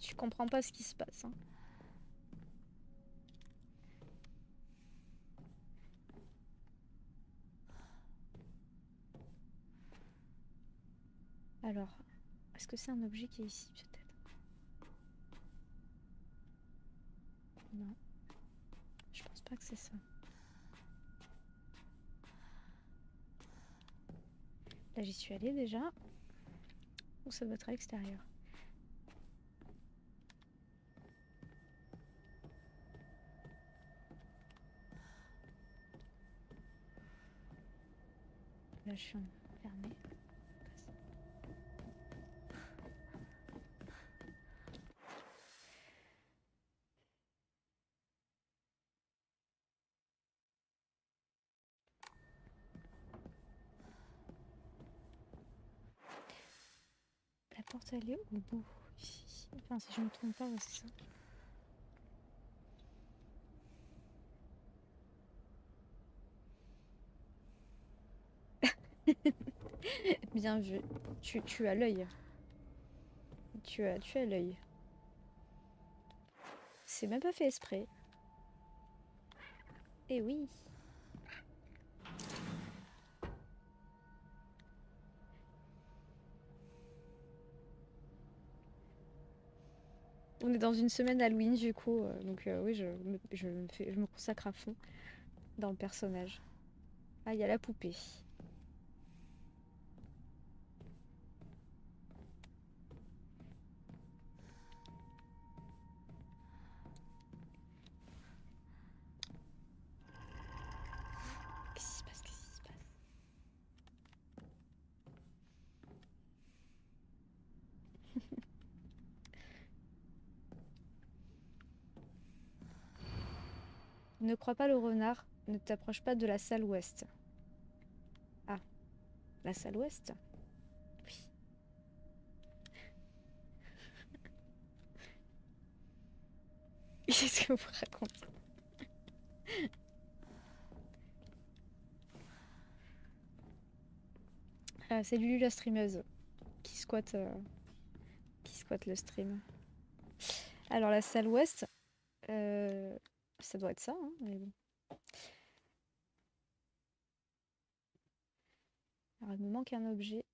Tu comprends pas ce qui se passe. Hein. Alors, est-ce que c'est un objet qui est ici peut-être? Non. Je pense pas que c'est ça. Là, j'y suis allée déjà. Ou ça doit être à l'extérieur. Là, je suis fermée. La porte, elle est au bout. Ici. Enfin, si je me trompe pas, ouais, c'est ça. Bien vu. Tu as l'œil. Tu as l'œil. C'est même pas fait exprès. Eh oui. On est dans une semaine Halloween du coup, donc oui, je me consacre à fond dans le personnage. Ah, il y a la poupée. Qu'est-ce qui se passe? Qu'est-ce qui se passe? Ne crois pas le renard, ne t'approche pas de la salle ouest. Ah, la salle ouest? Oui. Qu'est-ce que vous racontez? C'est Lulu la streameuse qui squatte le stream. Alors la salle ouest, ça doit être ça, hein, mais bon. Alors il me manque un objet.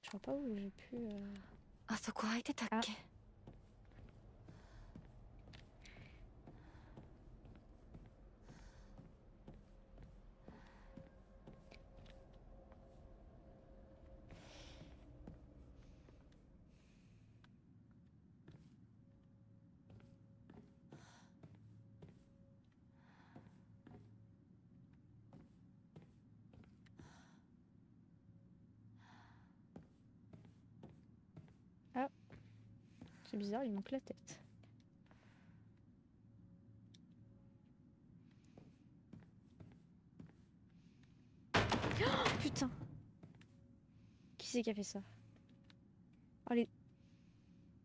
Je vois pas où j'ai pu... あそこ空いてたっけ？ Ah, c'est bizarre, il manque la tête. Oh, putain! Qui c'est qui a fait ça? Oh,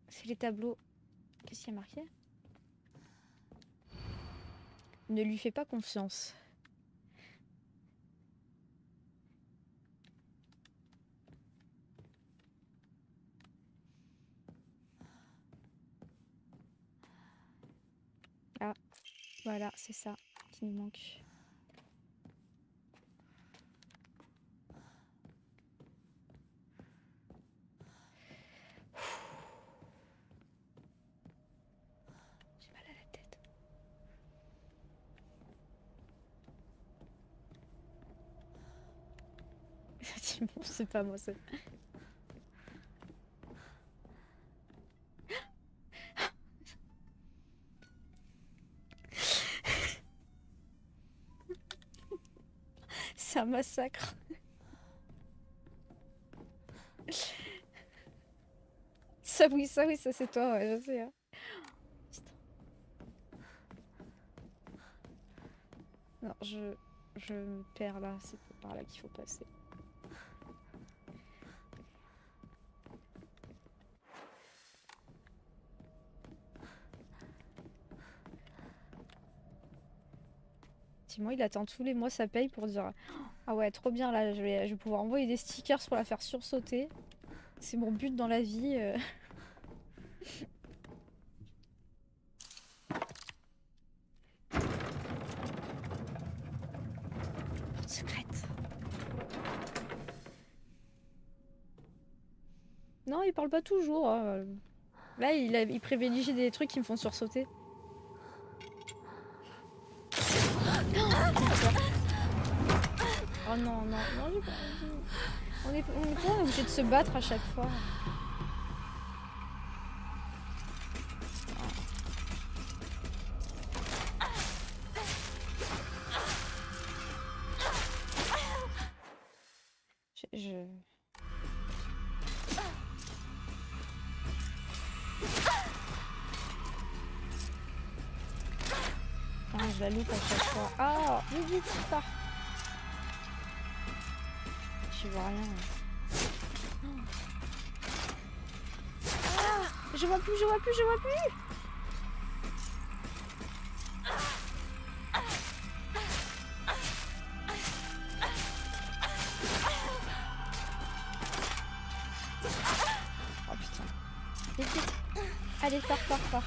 c'est les tableaux. Qu'est-ce qu'il y a marqué? Ne lui fais pas confiance. Ah, voilà, c'est ça qui nous manque. J'ai mal à la tête. Effectivement, c'est pas moi, c'est... C'est un massacre. Ça oui, ça c'est toi, ouais, je sais. Hein. Putain. Non, je me perds là, c'est par là qu'il faut passer. Effectivement, il attend tous les mois sa paye pour dire ah ouais, trop bien là, je vais pouvoir envoyer des stickers pour la faire sursauter. C'est mon but dans la vie. Porte secrète. Non, il parle pas toujours. Hein. Là, il privilégie des trucs qui me font sursauter. Oh non, j'ai pas envie. On est pas obligé de se battre à chaque fois. Ah, je la loupe à chaque fois. Ah, vite, pars. Je vois rien. Ah, je vois plus. Oh putain. Vite, vite. Allez, pars, pars, pars.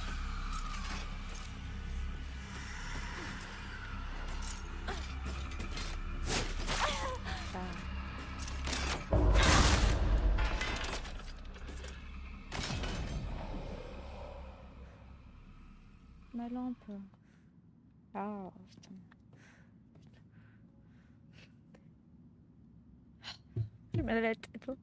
Ma lampe. Ah, putain. J'ai mal à la tête. Oh.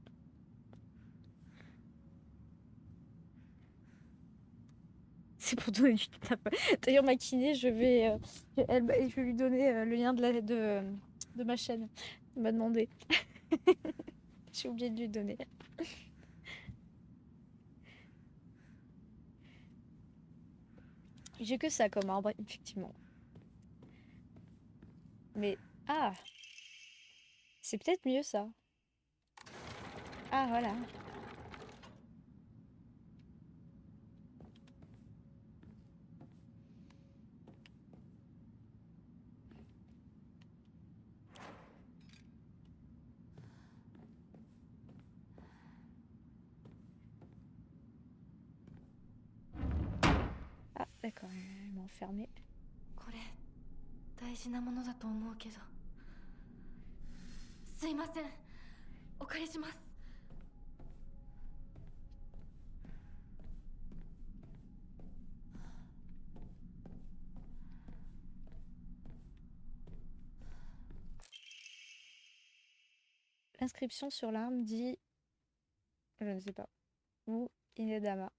C'est pour donner du taf. D'ailleurs, ma kiné, je vais lui donner le lien de ma chaîne. Elle m'a demandé. J'ai oublié de lui donner. J'ai que ça comme arbre, effectivement. Mais... Ah! C'est peut-être mieux, ça. Ah, voilà. Ah, d'accord, elle m'a enfermée. これ大事なものだと思うけど。すいません、お借りします。L'inscription sur l'arme dit... Je ne sais pas. Ou Inadama.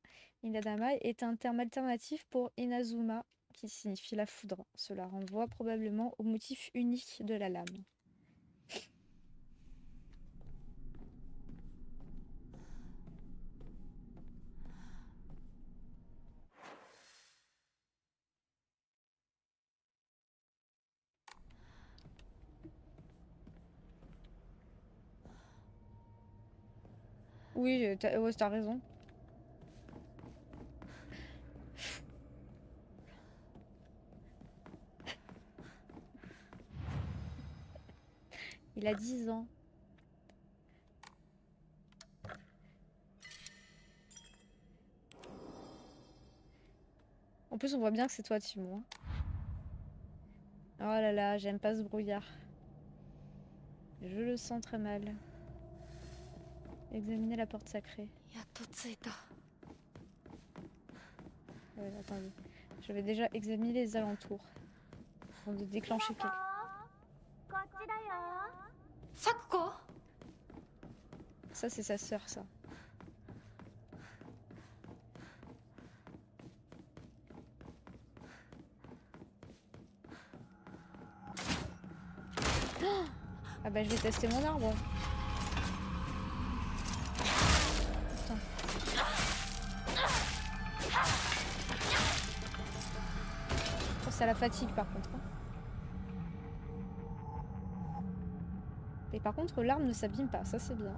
Inadama est un terme alternatif pour Inazuma, qui signifie la foudre. Cela renvoie probablement au motif unique de la lame. Oui, ouais, t'as raison. Il a 10 ans. En plus, on voit bien que c'est toi, Timon. Oh là là, j'aime pas ce brouillard. Je le sens très mal. Examiner la porte sacrée. Attendez. Je vais déjà examiner les alentours. Avant de déclencher quelque... Sakuko? Ça, c'est sa sœur, ça. Ah bah je vais tester mon arbre. Putain. Oh, ça la fatigue par contre. Et par contre l'arme ne s'abîme pas, ça c'est bien.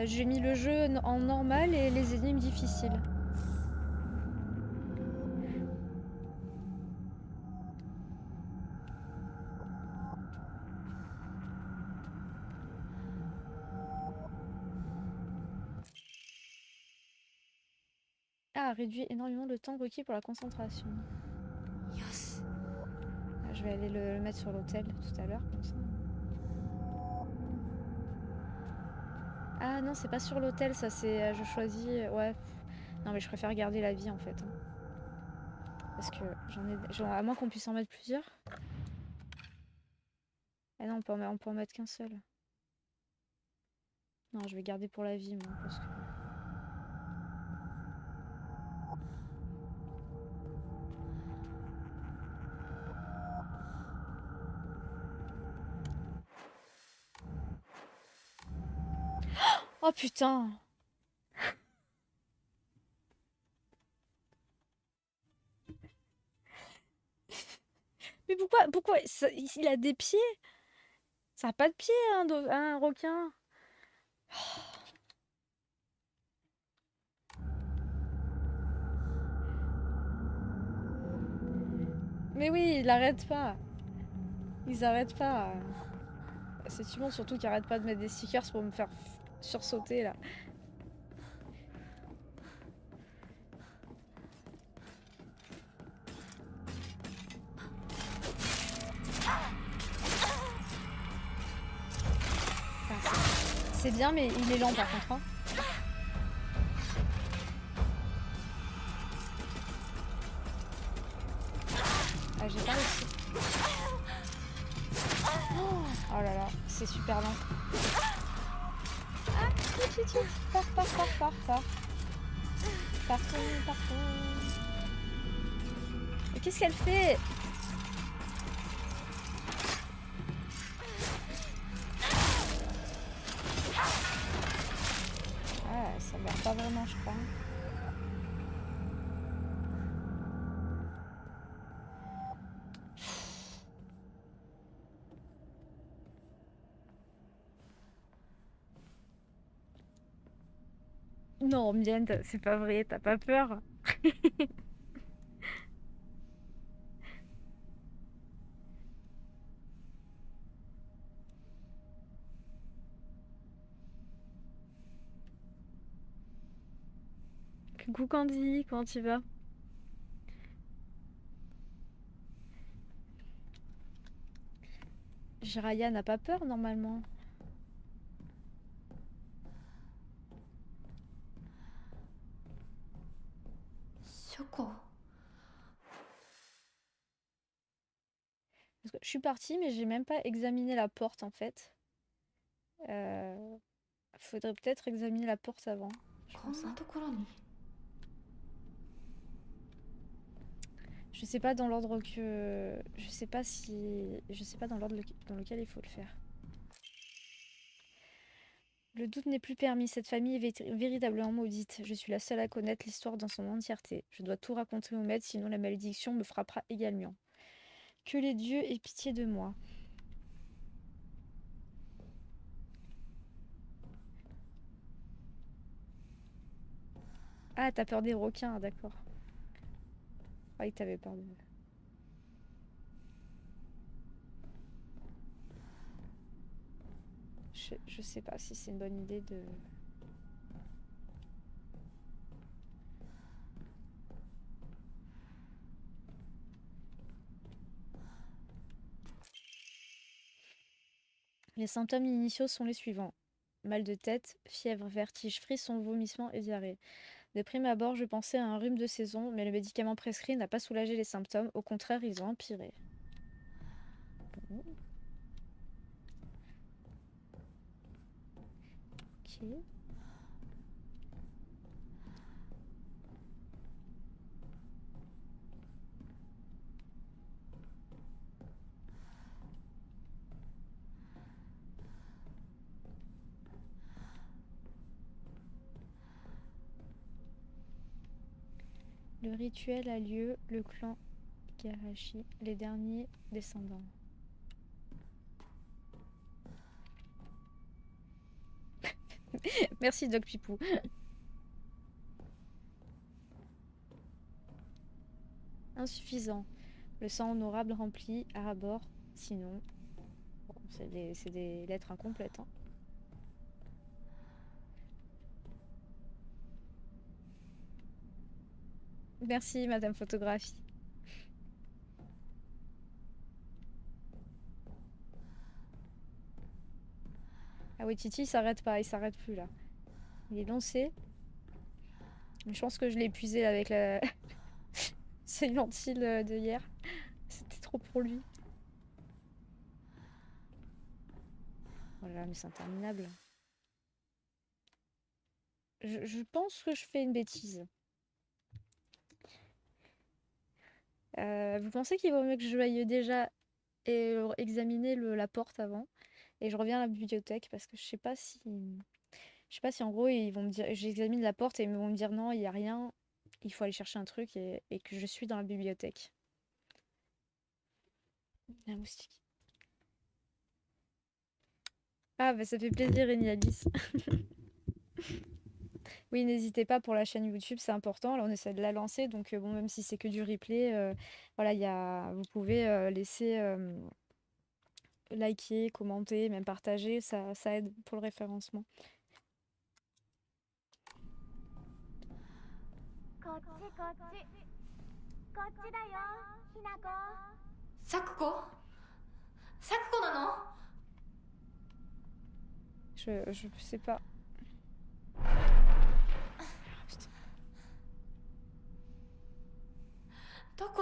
J'ai mis le jeu en normal et les énigmes difficiles. Ah, réduit énormément le temps requis pour la concentration. Ah, je vais aller le mettre sur l'autel tout à l'heure, comme ça. Ah non, c'est pas sur l'autel, ça c'est... je choisis... ouais. Non mais je préfère garder la vie en fait. Parce que j'en ai... à moins qu'on puisse en mettre plusieurs. Ah non, on peut en mettre qu'un seul. Non, je vais garder pour la vie, moi, parce que... Oh putain! Mais pourquoi il a des pieds? Ça a pas de pieds, un requin. Mais oui, il arrête pas. Ils arrêtent pas. C'est Timon surtout qui arrête pas de mettre des stickers pour me faire sursauter là. Enfin, c'est bien, mais il est lent par contre. Hein. Ah, j'ai pas réussi. Oh là là, c'est super lent. Ah, pars. Partons. Mais qu'est-ce qu'elle fait? Ah, ça meurt pas vraiment, je crois. Non, Mien, c'est pas vrai, t'as pas peur? Coucou Candy, comment tu vas? Jiraya n'a pas peur normalement. Shoko. Parce que je suis partie, mais j'ai même pas examiné la porte en fait. Faudrait peut-être examiner la porte avant. Je pense, hein. Je sais pas dans l'ordre que. Je sais pas dans l'ordre dans lequel il faut le faire. Le doute n'est plus permis. Cette famille est véritablement maudite. Je suis la seule à connaître l'histoire dans son entièreté. Je dois tout raconter au maître, sinon la malédiction me frappera également. Que les dieux aient pitié de moi. Ah, t'as peur des requins, d'accord. Je croyais que t'avais peur de... Je sais pas si c'est une bonne idée de... Les symptômes initiaux sont les suivants. Mal de tête, fièvre, vertige, frisson, vomissement et diarrhée. De prime abord, je pensais à un rhume de saison, mais le médicament prescrit n'a pas soulagé les symptômes. Au contraire, ils ont empiré. Bon. Ok. Le rituel a lieu, le clan Igarashi, les derniers descendants. Merci Doc Pipou. Insuffisant. Le sang honorable rempli à rabord. Sinon, bon, c'est des lettres incomplètes. Hein. Merci Madame Photographie. Ah oui, Titi, il s'arrête pas, il s'arrête plus là. Il est lancé. Je pense que je l'ai épuisé avec la... C'est une lentille de hier. C'était trop pour lui. Voilà, mais c'est interminable. Je pense que je fais une bêtise. Vous pensez qu'il vaut mieux que je aille déjà examiner la porte avant et je reviens à la bibliothèque parce que je sais pas si en gros ils vont me dire j'examine la porte et ils vont me dire non il y a rien, il faut aller chercher un truc et que je suis dans la bibliothèque. La moustique. Ah bah ça fait plaisir Enialis. Oui, n'hésitez pas pour la chaîne YouTube, c'est important. Là, on essaie de la lancer, donc bon, même si c'est que du replay, voilà, vous pouvez laisser liker, commenter, même partager, ça aide pour le référencement. こっちこっちこっちだよひなこサクコなの？ Je sais pas. Putain. どこ？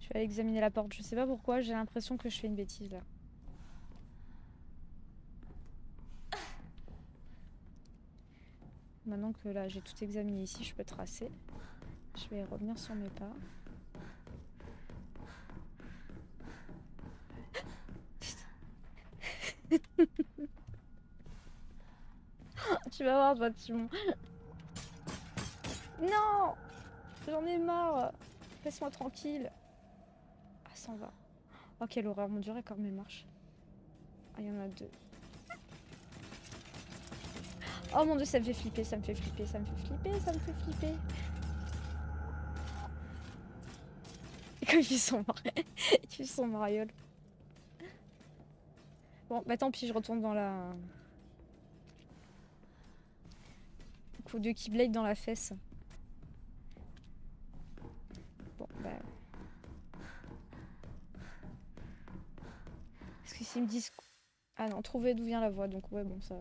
Je vais aller examiner la porte. Je sais pas pourquoi, j'ai l'impression que je fais une bêtise là. Maintenant que là j'ai tout examiné ici, je peux tracer. Je vais revenir sur mes pas. Tu vas voir toi, Timon. Non! J'en ai marre! Laisse-moi tranquille. Ah, ça en va. Oh, quelle horreur, mon dieu, quand même marche. Ah, il y en a deux. Oh mon dieu, ça me fait flipper, ça me fait flipper, ça me fait flipper, ça me fait flipper. Et comme ils sont marioles. Bon, bah tant pis, je retourne dans la... Coup de Keyblade dans la fesse. Bon, bah... Parce que s'ils me disent... Ah non, trouver d'où vient la voix, donc ouais, bon, ça...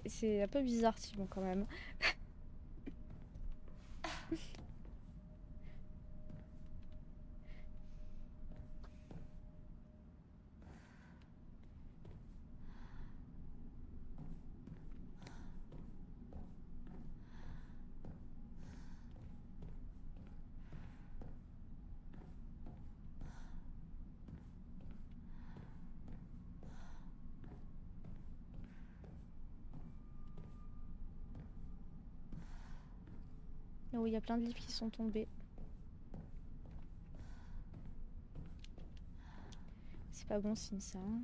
C'est un peu bizarre, Timon, quand même. Oh, il y a plein de livres qui sont tombés. C'est pas bon signe, ça. Hein.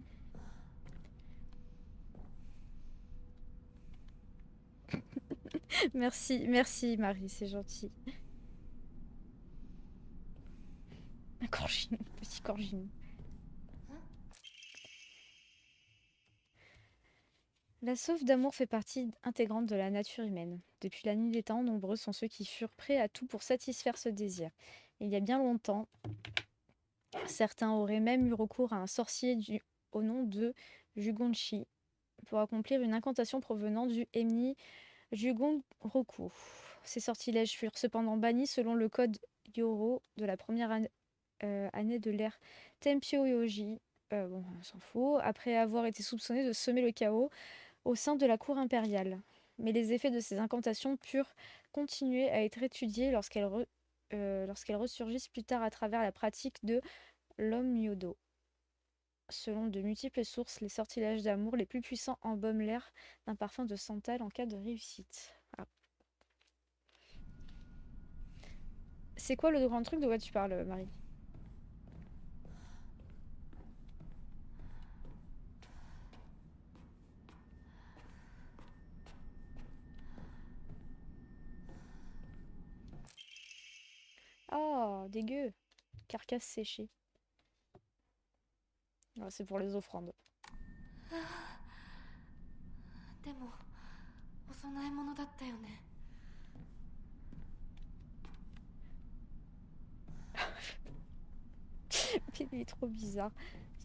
Merci Marie, c'est gentil. Un corginou, petit corginou. La soif d'amour fait partie intégrante de la nature humaine. Depuis la nuit des temps, nombreux sont ceux qui furent prêts à tout pour satisfaire ce désir. Il y a bien longtemps, certains auraient même eu recours à un sorcier au nom de Jugonshi pour accomplir une incantation provenant du Emni Jugonroku. Ces sortilèges furent cependant bannis selon le code Yoro de la première année de l'ère Tempyo-yoji. Bon, on s'en fout. Après avoir été soupçonné de semer le chaos au sein de la cour impériale. Mais les effets de ces incantations purent continuer à être étudiés lorsqu'elles ressurgissent plus tard à travers la pratique de l'Om-Myodo. Selon de multiples sources, les sortilèges d'amour les plus puissants embaument l'air d'un parfum de santal en cas de réussite. Ah. C'est quoi le grand truc de quoi tu parles, Marie? Oh, dégueu! Carcasse séchée. Ah, c'est pour les offrandes. でもお供え物だったよね。Il est trop bizarre.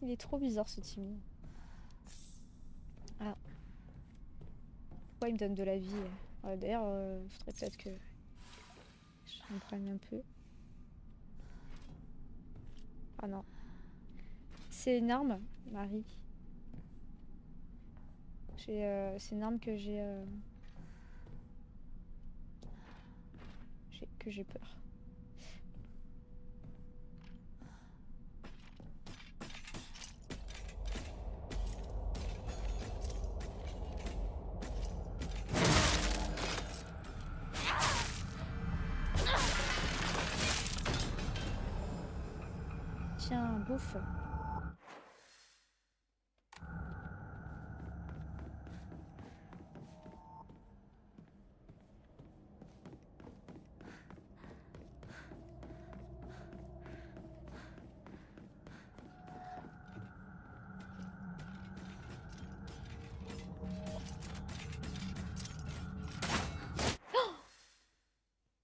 Il est trop bizarre ce Timmy. Ah. Pourquoi il me donne de la vie? D'ailleurs, il faudrait peut-être que je me prenne un peu. Ah non. C'est une arme, Marie. C'est une arme que j'ai peur. Tiens, bouffe.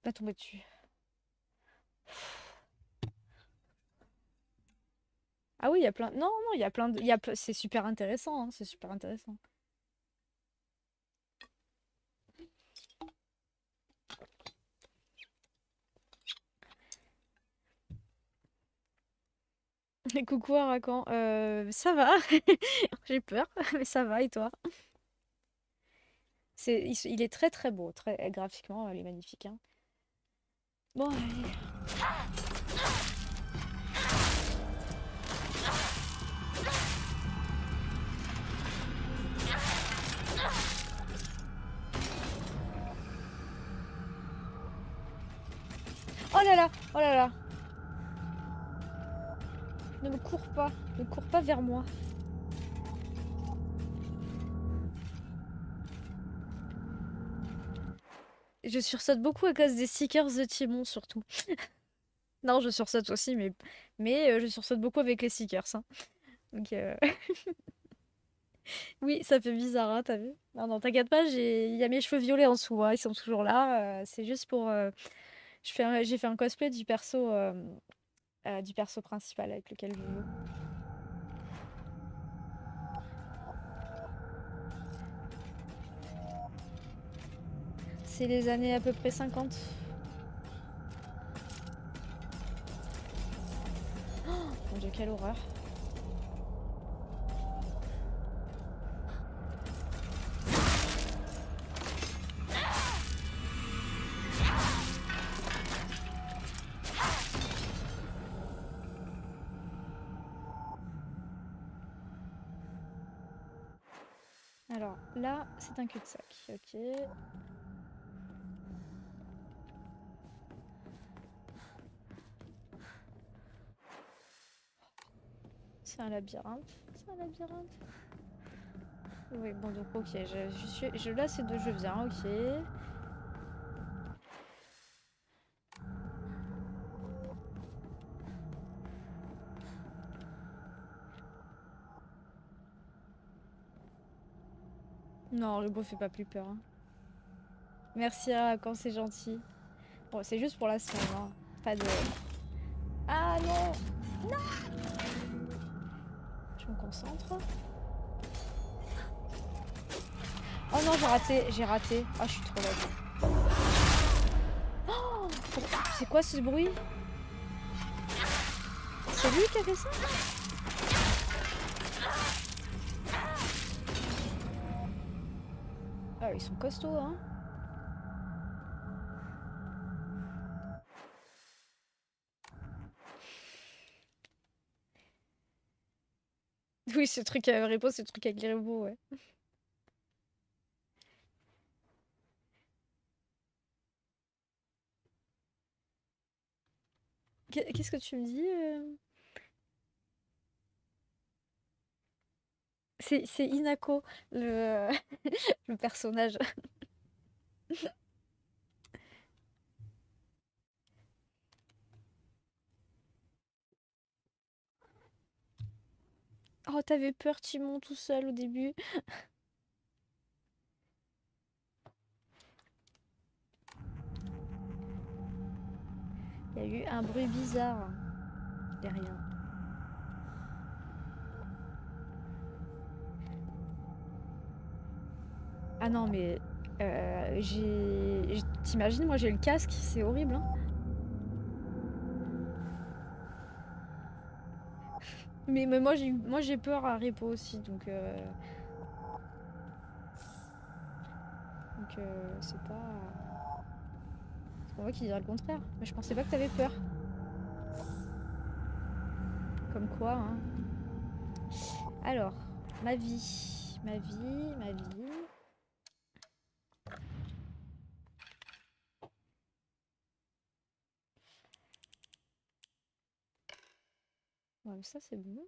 Pas tomber dessus. Ah oui, il y a plein. Non, non, il y a plein de. C'est super intéressant, hein, c'est super intéressant. Coucou Arakan. Ça va. J'ai peur, mais ça va, et toi? Il est très très beau, très graphiquement, il est magnifique, hein. Bon, allez. Oh là là, oh là là. Ne me cours pas, ne cours pas vers moi. Je sursaute beaucoup à cause des Seekers de Timon, surtout. Non, je sursaute aussi, mais je sursaute beaucoup avec les Seekers, hein. Donc, oui, ça fait bizarre, hein, t'as vu? Non, non, t'inquiète pas, il y a mes cheveux violets en dessous, hein, ils sont toujours là. C'est juste pour. J'ai fait un cosplay du perso principal avec lequel je joue. C'est les années à peu près 50. Oh, mon Dieu, quelle horreur. Alors là, c'est un cul-de-sac. Ok. C'est un labyrinthe. C'est un labyrinthe. Oui, bon, donc ok. Là, c'est de je viens, ok. Non, le beau fait pas plus peur, hein. Merci à quand c'est gentil. Bon, c'est juste pour la semaine, hein. Pas de. Ah non! Non! Je me concentre. Oh non, j'ai raté. Ah, je suis trop laide. Oh, c'est quoi ce bruit? C'est lui qui a fait ça? Ah, ils sont costauds, hein. Oui, ce truc à Repo, ce truc avec les robots, ouais. Qu'est-ce que tu me dis? C'est Inako, le, le personnage. Oh, t'avais peur, Timon, tout seul au début. Il y a eu un bruit bizarre derrière. Ah non, mais t'imagines, moi j'ai le casque, c'est horrible, hein. Mais moi j'ai peur à Repo aussi, donc c'est pas moi qui dirais le contraire. Mais je pensais pas que t'avais peur. Comme quoi, hein. Alors, ma vie, ma vie, ma vie. Ouais, mais ça c'est bon.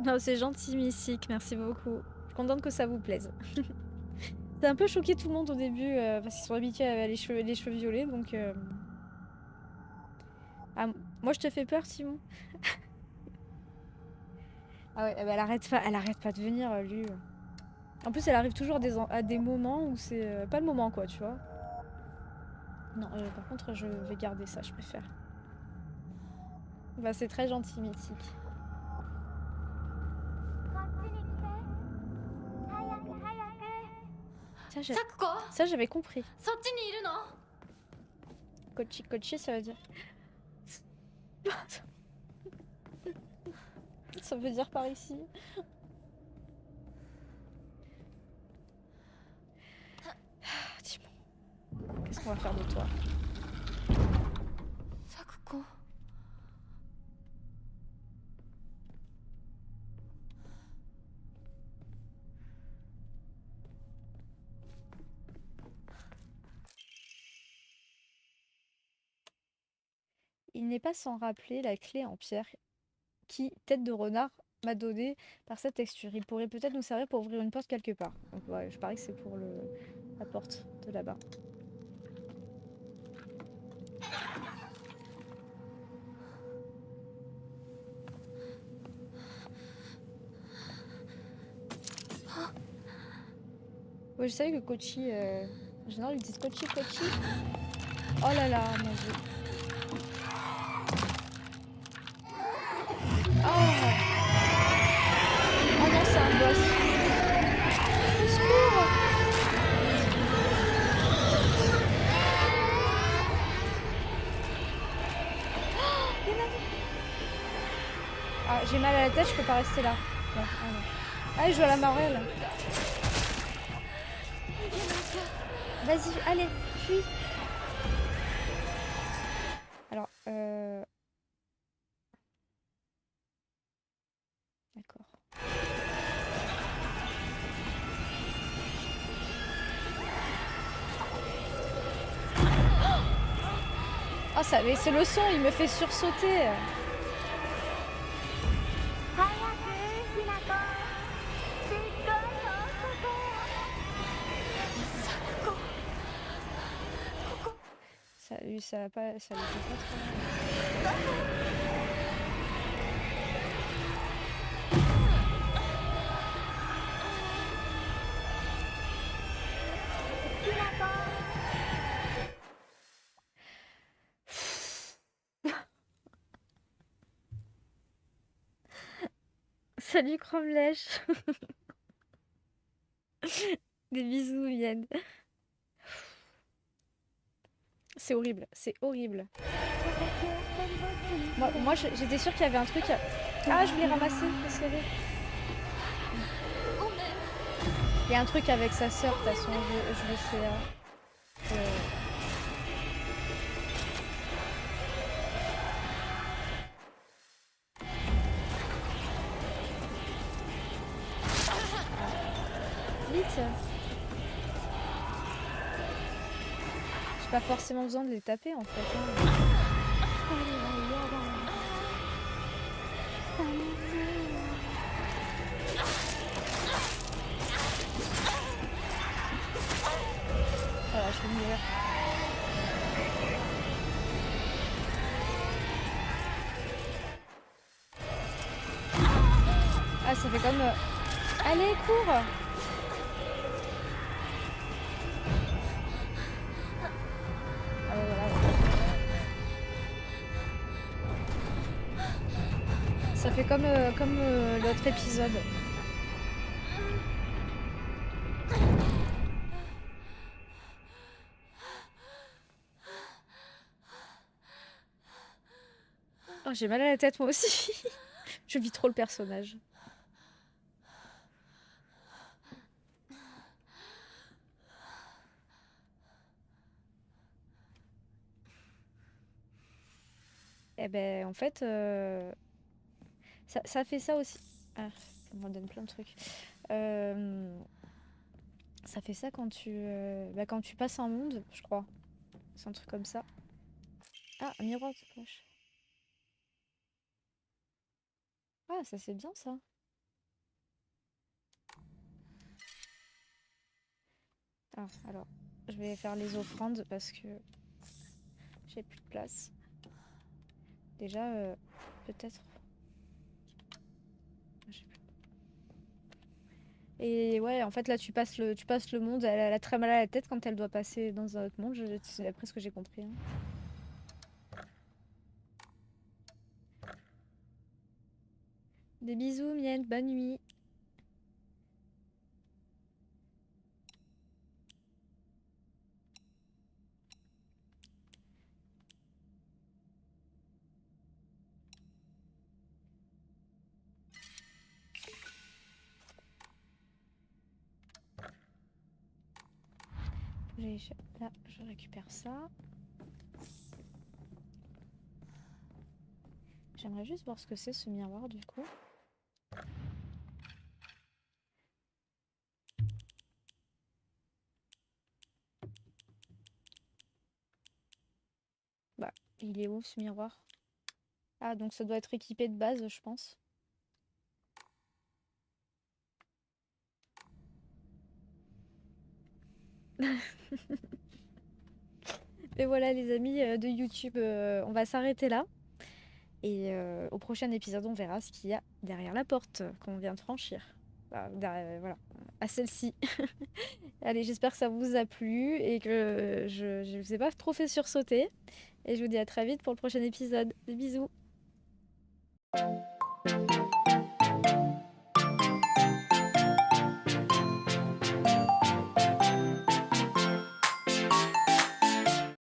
Non, c'est gentil, Mystique, merci beaucoup. Je suis contente que ça vous plaise. Ça a un peu choqué tout le monde au début, parce qu'ils sont habitués à les cheveux violets, donc... Ah, moi je te fais peur, Simon? Ah ouais, bah, elle arrête pas de venir, lui. En plus, elle arrive toujours à des moments où c'est pas le moment, quoi, tu vois. Non, par contre, je vais garder ça, je préfère. Bah, c'est très gentil, Mystique. Ça, サクコ ça, j'avais compris. そっちにいるの Kochi Kochi, ça veut dire... Ça veut dire par ici. Ah, Timon, qu'est-ce qu'on va faire de toi? サクコ Il n'est pas sans rappeler la clé en pierre qui, tête de renard, m'a donné par cette texture. Il pourrait peut-être nous servir pour ouvrir une porte quelque part. Donc ouais, je parie que c'est pour la porte de là-bas. Ouais, je savais que Kochi... En général, ils disent Kochi, Kochi. Oh là là, mon dieu. Oh, oh non, c'est un boss. Au secours! Oh, ah, j'ai mal à la tête, je peux pas rester là. Non, ah non. Ah, je joue à la marelle. Vas-y, allez, fuis. Alors, d'accord. Oh, ça, mais c'est le son, il me fait sursauter. Ça va pas, ça lui fait pas trop mal. Salut Cromlèche. Des bisous, Vienne. C'est horrible, c'est horrible. Moi j'étais sûre qu'il y avait un truc... Ah, je voulais ramasser, qu'est-ce qu'il y avait? Il y a un truc avec sa sœur, de toute façon, je le sais. Vite! J'ai pas forcément besoin de les taper en fait. Hein. Voilà, je vais mourir. Ah, ça fait comme... Allez, cours! Ah ouais, voilà. Ça fait comme l'autre épisode. Oh, j'ai mal à la tête moi aussi. Je vis trop le personnage. Eh ben, en fait, ça fait ça aussi. Ah, on m'en donne plein de trucs. Ça fait ça quand tu passes un monde, je crois. C'est un truc comme ça. Ah, un miroir de poche. Ah, ça c'est bien ça. Ah, alors, je vais faire les offrandes parce que j'ai plus de place. Déjà, peut-être... Je sais plus. Et ouais, en fait, là, tu passes le monde. Elle a très mal à la tête quand elle doit passer dans un autre monde. C'est d'après ce que j'ai compris, hein. Des bisous, Mienne. Bonne nuit. Là, je récupère ça. J'aimerais juste voir ce que c'est ce miroir du coup. Bah, il est où ce miroir? Ah, donc ça doit être équipé de base, je pense. Et voilà les amis de YouTube, on va s'arrêter là. Et au prochain épisode, on verra ce qu'il y a derrière la porte qu'on vient de franchir. Bah, voilà, à celle-ci. Allez, j'espère que ça vous a plu et que je vous ai pas trop fait sursauter. Et je vous dis à très vite pour le prochain épisode. Des bisous.